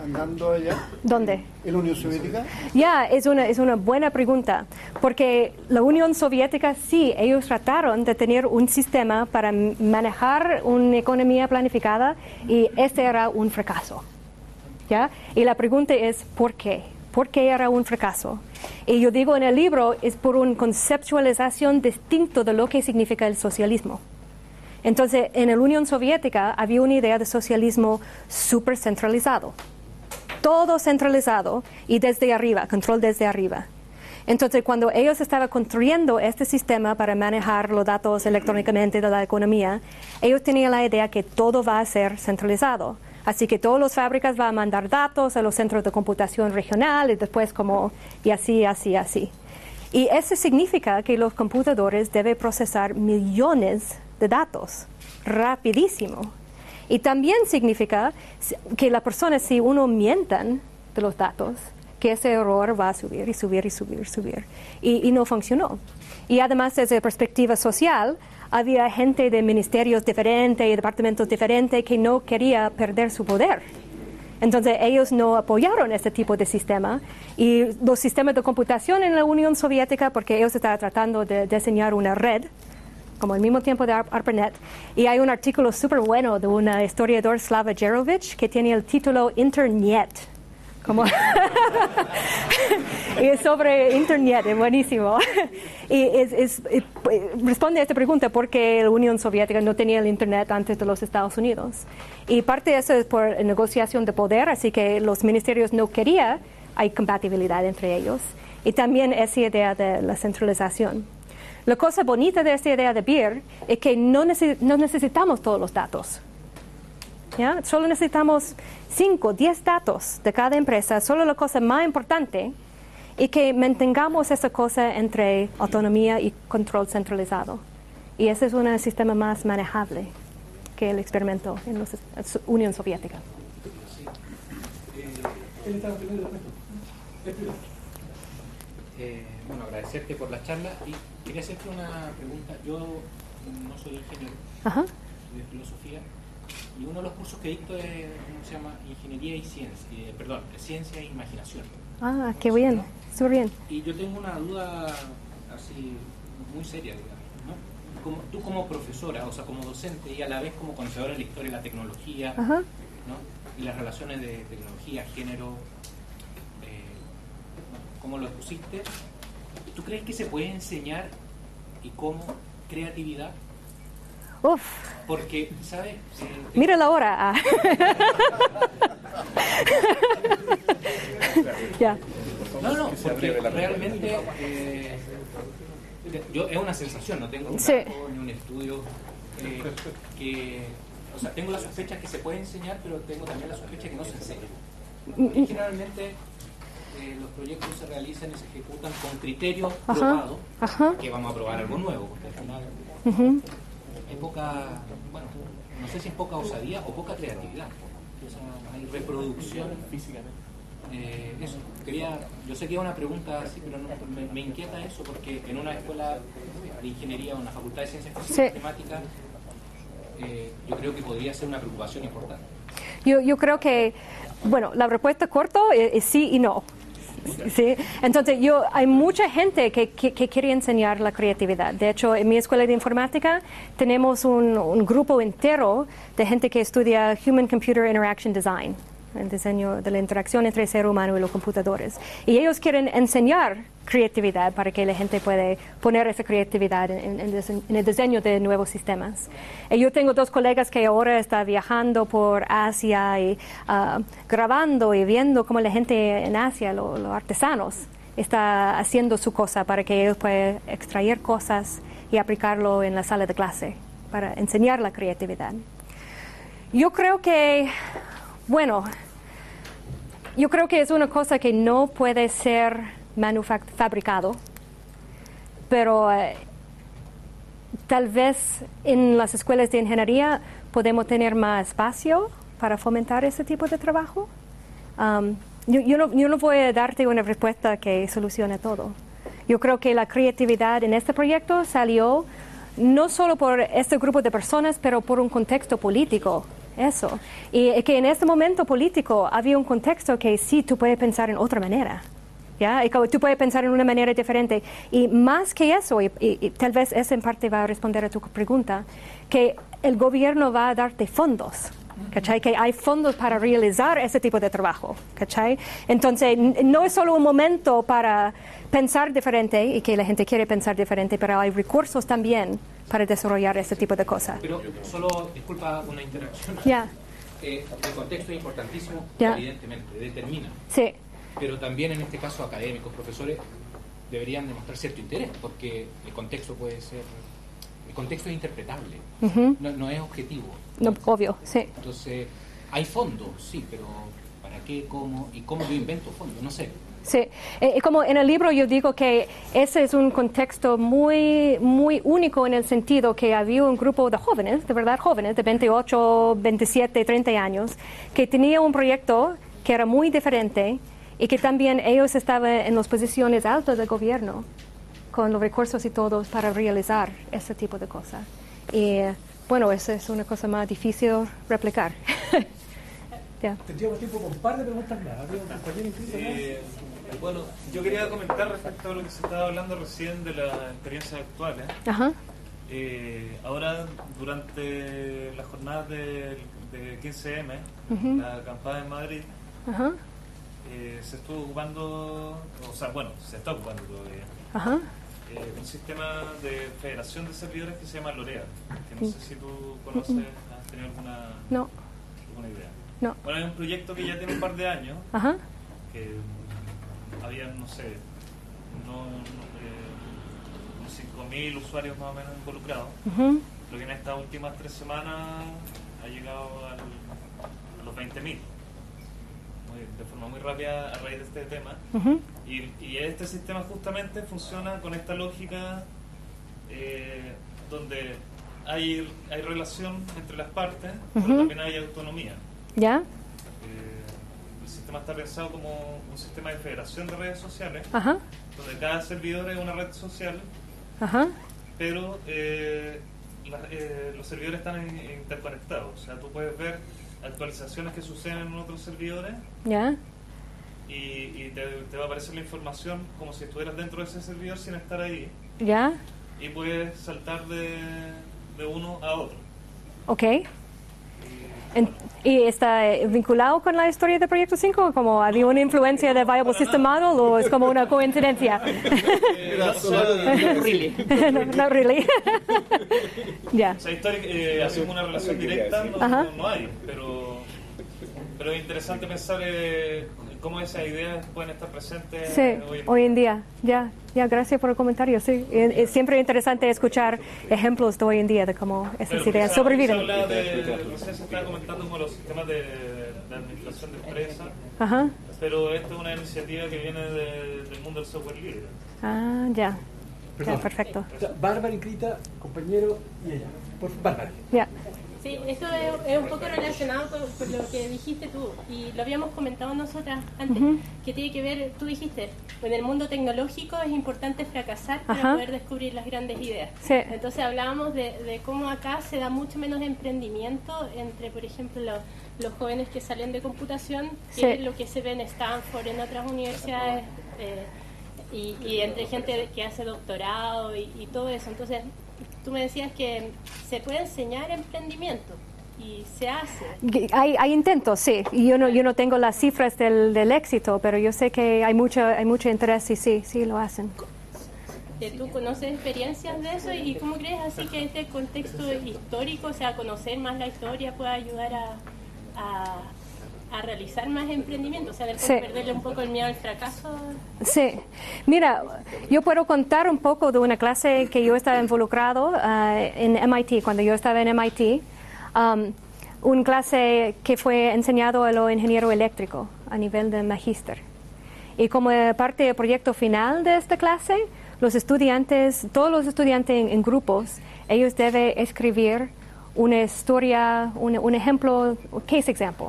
andando allá. ¿Dónde? ¿En la Unión Soviética? Ya, es una buena pregunta, porque la Unión Soviética sí, ellos trataron de tener un sistema para manejar una economía planificada y este era un fracaso. ¿Ya? Y la pregunta es, ¿por qué? ¿Por qué era un fracaso? Y yo digo en el libro, es por una conceptualización distinta de lo que significa el socialismo. Entonces, en la Unión Soviética había una idea de socialismo súper centralizado. Todo centralizado y desde arriba, control desde arriba. Entonces, cuando ellos estaban construyendo este sistema para manejar los datos electrónicamente de la economía, ellos tenían la idea que todo va a ser centralizado. Así que todas las fábricas van a mandar datos a los centros de computación regional y después y así. Y eso significa que los computadores deben procesar millones de datos rapidísimo. Y también significa que la persona, si uno mientan de los datos, que ese error va a subir y subir y subir y subir. Y no funcionó. Y además, desde la perspectiva social, había gente de ministerios diferentes y departamentos diferentes que no quería perder su poder. Entonces, ellos no apoyaron este tipo de sistema. Y los sistemas de computación en la Unión Soviética, porque ellos estaban tratando de diseñar una red, como al mismo tiempo de ARPANET. Y hay un artículo súper bueno de un historiador, Slava Jerovich, que tiene el título Internet. Como y es sobre Internet, es buenísimo. Y responde a esta pregunta por qué la Unión Soviética no tenía el Internet antes de los Estados Unidos. Y parte de eso es por negociación de poder, así que los ministerios no querían, hay compatibilidad entre ellos. Y también esa idea de la centralización. La cosa bonita de esta idea de Beer es que no necesitamos todos los datos. ¿Ya? Solo necesitamos 5, 10 datos de cada empresa, solo la cosa más importante, y que mantengamos esa cosa entre autonomía y control centralizado. Y ese es un sistema más manejable que el experimento en la Unión Soviética. Bueno, agradecerte por la charla y quería hacerte una pregunta. Yo no soy ingeniero, soy de filosofía. Y uno de los cursos que dicto es, ¿cómo se llama? Ingeniería y ciencia, ciencia e imaginación. Ah, qué bien, súper bien. Y yo tengo una duda así muy seria, digamos, ¿no? Tú como profesora, o sea, como docente y a la vez como conocedora de la historia de la tecnología, ¿no? Y las relaciones de tecnología, género, ¿cómo lo expusiste? ¿Tú crees que se puede enseñar y cómo creatividad? Uf. Porque, ¿sabes? Mira la hora. Ya. No, porque realmente es una sensación, no tengo un sí. campo ni un estudio o sea, tengo la sospecha que se puede enseñar, pero tengo también la sospecha que no se enseña. Y generalmente los proyectos se realizan y se ejecutan con criterios probados, que vamos a probar algo nuevo, porque al final hay poca, bueno, no sé si es poca osadía o poca creatividad. O sea, hay reproducción físicamente. Eso, yo sé que es una pregunta así, pero me inquieta eso, porque en una escuela de ingeniería o una facultad de ciencias físicas y matemáticas, yo creo que podría ser una preocupación importante. Yo creo que, bueno, la respuesta corta es sí y no. Sí, entonces hay mucha gente que quiere enseñar la creatividad. De hecho, en mi escuela de informática tenemos un grupo entero de gente que estudia Human Computer Interaction Design, el diseño de la interacción entre el ser humano y los computadores. Y ellos quieren enseñar creatividad para que la gente pueda poner esa creatividad en el diseño de nuevos sistemas. Y yo tengo 2 colegas que ahora están viajando por Asia y grabando y viendo cómo la gente en Asia, los artesanos, está haciendo su cosa para que ellos puedan extraer cosas y aplicarlo en la sala de clase para enseñar la creatividad. Yo creo que es una cosa que no puede ser fabricado, pero tal vez en las escuelas de ingeniería podemos tener más espacio para fomentar ese tipo de trabajo. Yo no voy a darte una respuesta que solucione todo. Yo creo que la creatividad en este proyecto salió no solo por este grupo de personas, pero por un contexto político. Eso. Y que en este momento político había un contexto que sí, tú puedes pensar en otra manera. ¿Ya? Y como tú puedes pensar en una manera diferente. Y más que eso, y tal vez eso en parte va a responder a tu pregunta, que el gobierno va a darte fondos. ¿Cachai? Que hay fondos para realizar ese tipo de trabajo. ¿Cachai? Entonces, no es solo un momento para pensar diferente y que la gente quiere pensar diferente, pero hay recursos también para desarrollar ese tipo de cosas. Pero solo, disculpa una interacción. El contexto es importantísimo, evidentemente, determina. Sí. Pero también en este caso académicos, profesores, deberían demostrar cierto interés, porque el contexto puede ser... El contexto es interpretable, no es objetivo. No, obvio, sí. Entonces, hay fondos, sí, pero para qué, cómo, y cómo yo invento fondos, no sé. Sí, como en el libro yo digo que ese es un contexto muy, muy único en el sentido que había un grupo de jóvenes, de verdad jóvenes, de 28, 27, 30 años, que tenía un proyecto que era muy diferente y que también ellos estaban en las posiciones altas del gobierno, con los recursos y todo para realizar ese tipo de cosas. Y bueno, esa es una cosa más difícil replicar. Yeah. Tendríamos tiempo con un par de preguntas más. ¿Habría un compañero inscrito? Bueno, yo quería comentar respecto a lo que se estaba hablando recién de las experiencias actuales. Ajá. Ahora, durante las jornadas de 15M, la acampada en Madrid, ajá, se estuvo ocupando, o sea, bueno, se está ocupando todavía, ajá, un sistema de federación de servidores que se llama Lorea, que no sé si tú conoces, has tenido alguna idea. No. Bueno, es un proyecto que ya tiene un par de años, ajá, que había, no sé, unos 5.000 usuarios más o menos involucrados. Lo que en estas últimas 3 semanas ha llegado a los 20.000 de forma muy rápida a raíz de este tema. Y este sistema justamente funciona con esta lógica donde hay relación entre las partes, pero también hay autonomía. ¿Ya? El sistema está pensado como un sistema de federación de redes sociales, ajá, donde cada servidor es una red social, ajá, pero los servidores están interconectados. O sea, tú puedes ver actualizaciones que suceden en otros servidores, ¿ya? y te va a aparecer la información como si estuvieras dentro de ese servidor sin estar ahí. ¿Ya? Y puedes saltar de uno a otro. Ok. ¿Y está vinculado con la historia de Proyecto 5? ¿Como había una influencia de Viable System Model o es como una coincidencia? No really. Ya. O sea, así como una relación directa no hay, pero es interesante pensar cómo esas ideas pueden estar presentes hoy en día. Ya, gracias por el comentario. Sí, es siempre interesante escuchar ejemplos de hoy en día de cómo esas ideas sobreviven. No sé si estaba comentando como los sistemas de administración de empresas, pero esta es una iniciativa que viene del mundo del software libre. Ah, ya. Ya, perfecto. Bárbara inscrita, compañero y ella. Bárbara. Ya. Sí, esto es un poco relacionado con lo que dijiste tú, y lo habíamos comentado nosotras antes, que tiene que ver, tú dijiste, en el mundo tecnológico es importante fracasar para poder descubrir las grandes ideas. Sí. Entonces hablábamos de cómo acá se da mucho menos emprendimiento entre, por ejemplo, los jóvenes que salen de computación, que es lo que se ve en Stanford, en otras universidades, y entre gente que hace doctorado y todo eso. Entonces, tú me decías que se puede enseñar emprendimiento y se hace. Hay intentos, sí. Y yo no tengo las cifras del éxito, pero yo sé que hay mucho interés y sí lo hacen. ¿Tú conoces experiencias de eso? ¿Y cómo crees así que este contexto histórico, o sea, conocer más la historia, puede ayudar a realizar más emprendimiento? O sea, después perderle un poco el miedo al fracaso. Sí. Mira, yo puedo contar un poco de una clase que yo estaba involucrado en MIT, cuando yo estaba en MIT. Una clase que fue enseñado a los ingenieros eléctricos a nivel de magíster. Y como parte del proyecto final de esta clase, todos los estudiantes en grupos, ellos deben escribir una historia, un ejemplo, case example.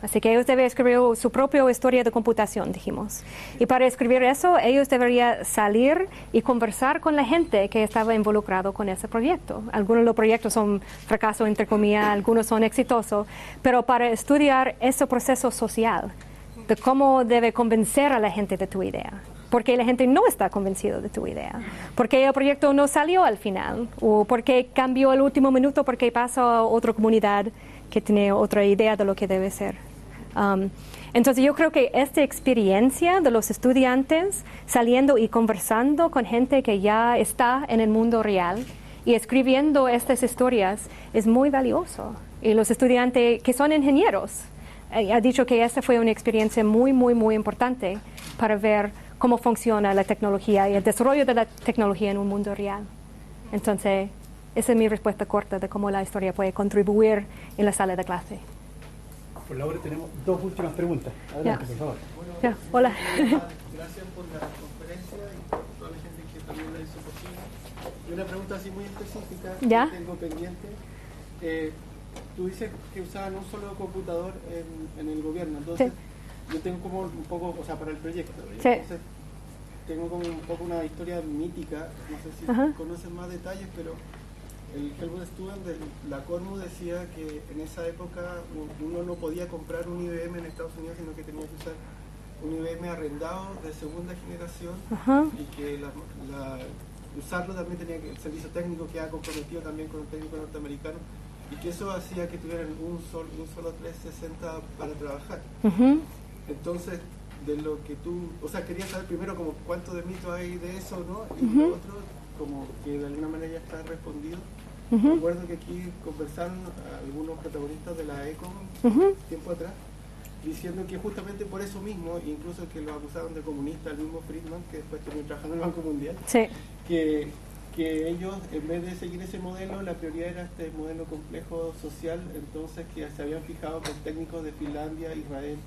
Así que ellos deben escribir su propia historia de computación, dijimos. Y para escribir eso, ellos deberían salir y conversar con la gente que estaba involucrado con ese proyecto. Algunos de los proyectos son fracasos, entre comillas, algunos son exitosos, pero para estudiar ese proceso social, de cómo debe convencer a la gente de tu idea. Porque la gente no está convencida de tu idea. Porque el proyecto no salió al final, o porque cambió al último minuto, porque pasó a otra comunidad que tiene otra idea de lo que debe ser. Entonces yo creo que esta experiencia de los estudiantes saliendo y conversando con gente que ya está en el mundo real y escribiendo estas historias es muy valioso. Y los estudiantes que son ingenieros han dicho que esta fue una experiencia muy, muy, muy importante para ver cómo funciona la tecnología y el desarrollo de la tecnología en un mundo real. Entonces, esa es mi respuesta corta de cómo la historia puede contribuir en la sala de clase. Por la hora tenemos 2 últimas preguntas. Adelante, por favor. Hola. Gracias por la conferencia y por toda la gente que también la hizo posible. Y una pregunta así muy específica que tengo pendiente. Tú dices que usaban un solo computador en el gobierno, entonces yo tengo como un poco, o sea, para el proyecto, entonces tengo como un poco una historia mítica, no sé si conocen más detalles, pero el Helmut Student de la Cormu decía que en esa época uno no podía comprar un IBM en Estados Unidos, sino que tenía que usar un IBM arrendado de segunda generación y que usarlo también tenía que, el servicio técnico quedaba comprometido también con un técnico norteamericano y que eso hacía que tuvieran un solo 360 para trabajar. Entonces, de lo que tú, o sea, quería saber primero como cuánto de mito hay de eso, ¿no? Y lo otro, como que de alguna manera ya está respondido. Recuerdo que aquí conversaron algunos protagonistas de la ECOM tiempo atrás, diciendo que justamente por eso mismo, incluso que lo acusaron de comunista, el mismo Friedman, que después terminó trabajando en el Banco Mundial, que ellos, en vez de seguir ese modelo, la prioridad era este modelo complejo social, entonces que se habían fijado con técnicos de Finlandia, Israel,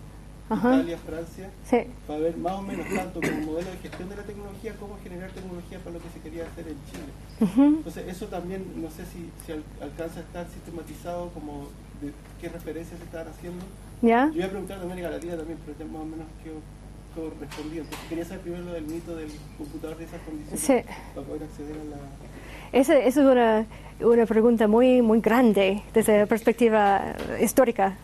Italia, Francia, para ver más o menos tanto como modelo de gestión de la tecnología, como generar tecnología para lo que se quería hacer en Chile. Entonces eso también, no sé si alcanza a estar sistematizado, como de qué referencias se estaban haciendo. Yo iba a preguntar de América Latina también, pero ya más o menos quedó respondido. Entonces quería saber primero lo del mito del computador de esas condiciones para poder acceder a la... Esa es una pregunta muy grande desde la perspectiva histórica,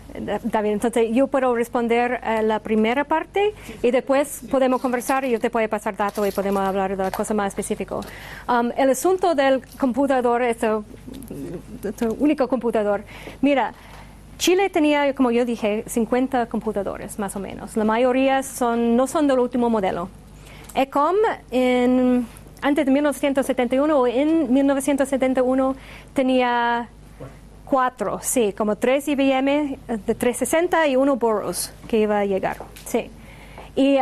David. Entonces, yo puedo responder a la primera parte y después podemos conversar y yo te puedo pasar datos y podemos hablar de la cosa más específica. El asunto del computador, este único computador. Mira, Chile tenía, como yo dije, 50 computadores, más o menos. La mayoría no son del último modelo. ECOM, antes de 1971 o en 1971 tenía 4, como 3 IBM de 360 y 1 Burroughs que iba a llegar. Y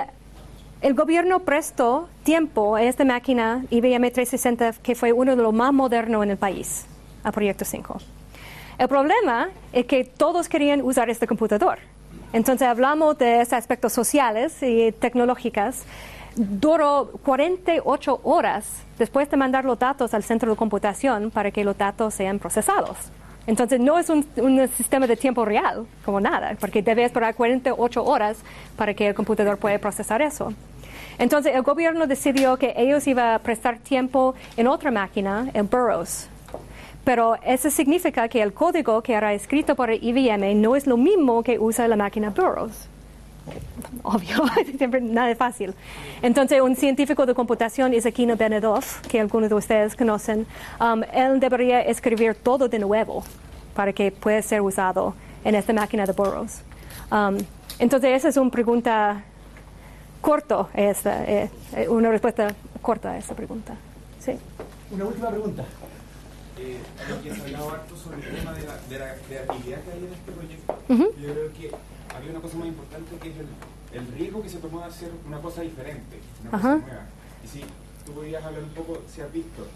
el gobierno prestó tiempo a esta máquina IBM 360, que fue uno de los más modernos en el país, a Proyecto 5. El problema es que todos querían usar este computador. Entonces hablamos de estos aspectos sociales y tecnológicos. Duró 48 horas después de mandar los datos al centro de computación para que los datos sean procesados. Entonces no es un sistema de tiempo real, como nada, porque debe esperar 48 horas para que el computador pueda procesar eso. Entonces el gobierno decidió que ellos iban a prestar tiempo en otra máquina, el Burroughs. Pero eso significa que el código que era escrito por el IBM no es lo mismo que usa la máquina Burroughs. Obvio, siempre nada fácil. Entonces, un científico de computación, Isakino Benedov, que algunos de ustedes conocen, él debería escribir todo de nuevo para que pueda ser usado en esta máquina de Burroughs. Entonces, esa es una pregunta corta, una respuesta corta a esta pregunta. Sí. Una última pregunta. Ya se ha hablado harto sobre el tema de la creatividad que hay en este proyecto. Yo creo que había una cosa muy importante, que es el riesgo que se tomó de hacer una cosa diferente, una cosa nueva. Y si tú podías hablar un poco, si has visto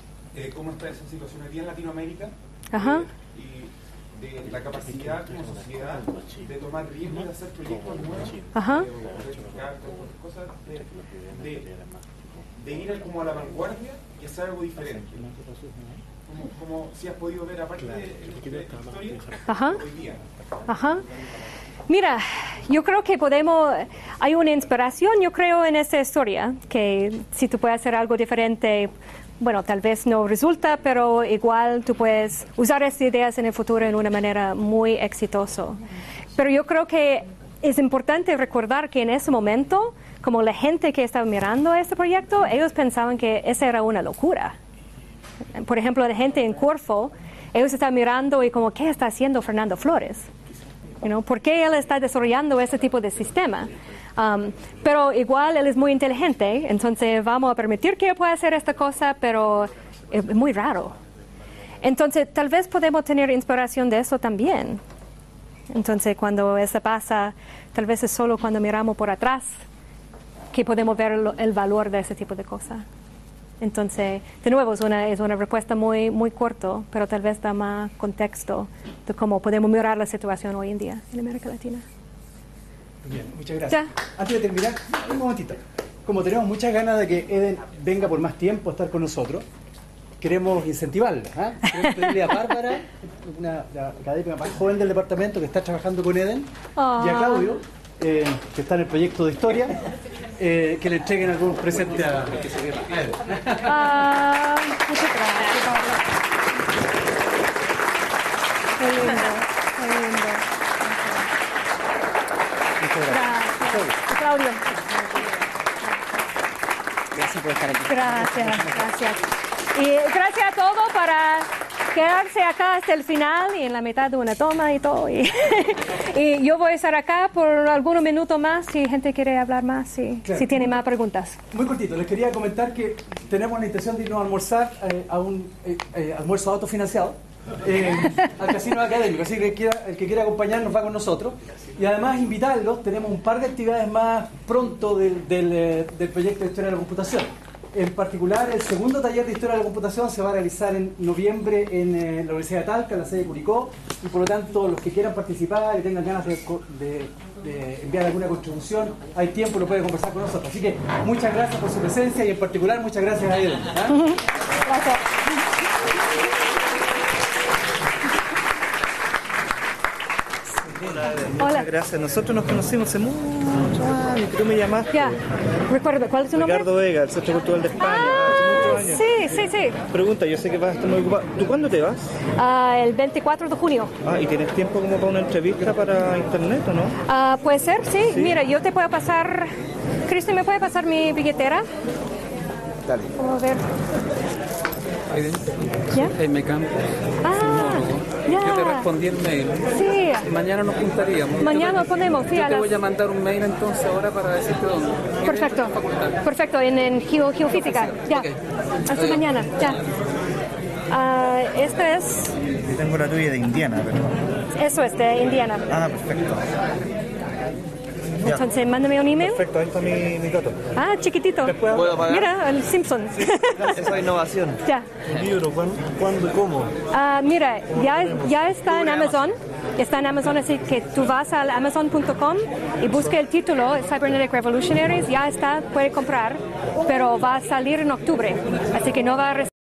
cómo está esa situación aquí en Latinoamérica y de la capacidad como sociedad de tomar riesgos, de hacer proyectos nuevos, cosas de ir como a la vanguardia y hacer algo diferente. Como si has podido ver, aparte de la historia, hoy día. Mira, yo creo que hay una inspiración, yo creo, en esta historia, que si tú puedes hacer algo diferente, bueno, tal vez no resulta, pero igual tú puedes usar estas ideas en el futuro en una manera muy exitosa. Pero yo creo que es importante recordar que en ese momento, como la gente que estaba mirando este proyecto, ellos pensaban que esa era una locura. Por ejemplo, la gente en Corfo, ellos están mirando y como, ¿qué está haciendo Fernando Flores? ¿Por qué él está desarrollando ese tipo de sistema? Pero igual él es muy inteligente, entonces vamos a permitir que él pueda hacer esta cosa, pero es muy raro. Entonces, tal vez podemos tener inspiración de eso también. Entonces, cuando eso pasa, tal vez es solo cuando miramos por atrás que podemos ver el valor de ese tipo de cosas. Entonces, de nuevo, es una respuesta muy, muy corta, pero tal vez da más contexto de cómo podemos mejorar la situación hoy en día en América Latina. Bien, muchas gracias. Antes de terminar, un momentito. Como tenemos muchas ganas de que Eden venga por más tiempo a estar con nosotros, queremos incentivarla. Queremos pedirle a Bárbara, la académica más joven del departamento que está trabajando con Eden, y a Claudio, que está en el proyecto de historia, que le entreguen algún presente a Eden. Muchas gracias, Pablo. Muy lindo, muy lindo. Muchas gracias. Claudio. Gracias por estar aquí. Gracias. Y gracias a todos para quedarse acá hasta el final y en la mitad de una toma y todo. Y yo voy a estar acá por algunos minutos más si gente quiere hablar más, si tiene más preguntas. Muy cortito, les quería comentar que tenemos la intención de irnos a almorzar a un almuerzo autofinanciado al Casino Académico, así que el que quiera acompañarnos va con nosotros. Y además invitarlos, tenemos un par de actividades más pronto del proyecto de Historia de la Computación. En particular, el segundo taller de Historia de la Computación se va a realizar en noviembre en la Universidad de Talca, en la sede de Curicó, y por lo tanto los que quieran participar y tengan ganas de enviar alguna contribución, hay tiempo, lo pueden conversar con nosotros. Así que muchas gracias por su presencia y en particular muchas gracias a Eden. Gracias. Muchas gracias. Nosotros nos conocimos hace muchos años. Tú me llamaste. Ya. Recuerdo, ¿cuál es su nombre? Ricardo Vega, el Centro Cultural de España. Hace muchos años. Sí. Pregunta, yo sé que vas a estar muy ocupado. ¿Tú cuándo te vas? El 24 de junio. ¿Y tienes tiempo como para una entrevista para internet o no? Puede ser, sí. Mira, yo te puedo pasar... Cristi, ¿me puede pasar mi billetera? Dale. Vamos a ver. ¿Ya? Me cambio. Yo te respondí el mail. Sí. Mañana nos juntaríamos. Mañana nos ponemos, sí. Yo te voy a mandar un mail entonces ahora para decirte dónde. Perfecto, en geofísica. Ya. Okay. Hasta mañana. Ya. Esta es... Yo tengo la tuya de Indiana, pero... Eso es de Indiana. Perfecto. Entonces, mándame un email. Perfecto, ahí está mi dato. Chiquitito. ¿Puedo pagar? Mira, el Simpson. Esa innovación. Ya. ¿El libro? ¿Cuándo y cómo? Mira, ya está en Amazon. Está en Amazon, así que tú vas al amazon.com y busca el título, Cybernetic Revolutionaries. Ya está, puede comprar, pero va a salir en octubre. Así que no va a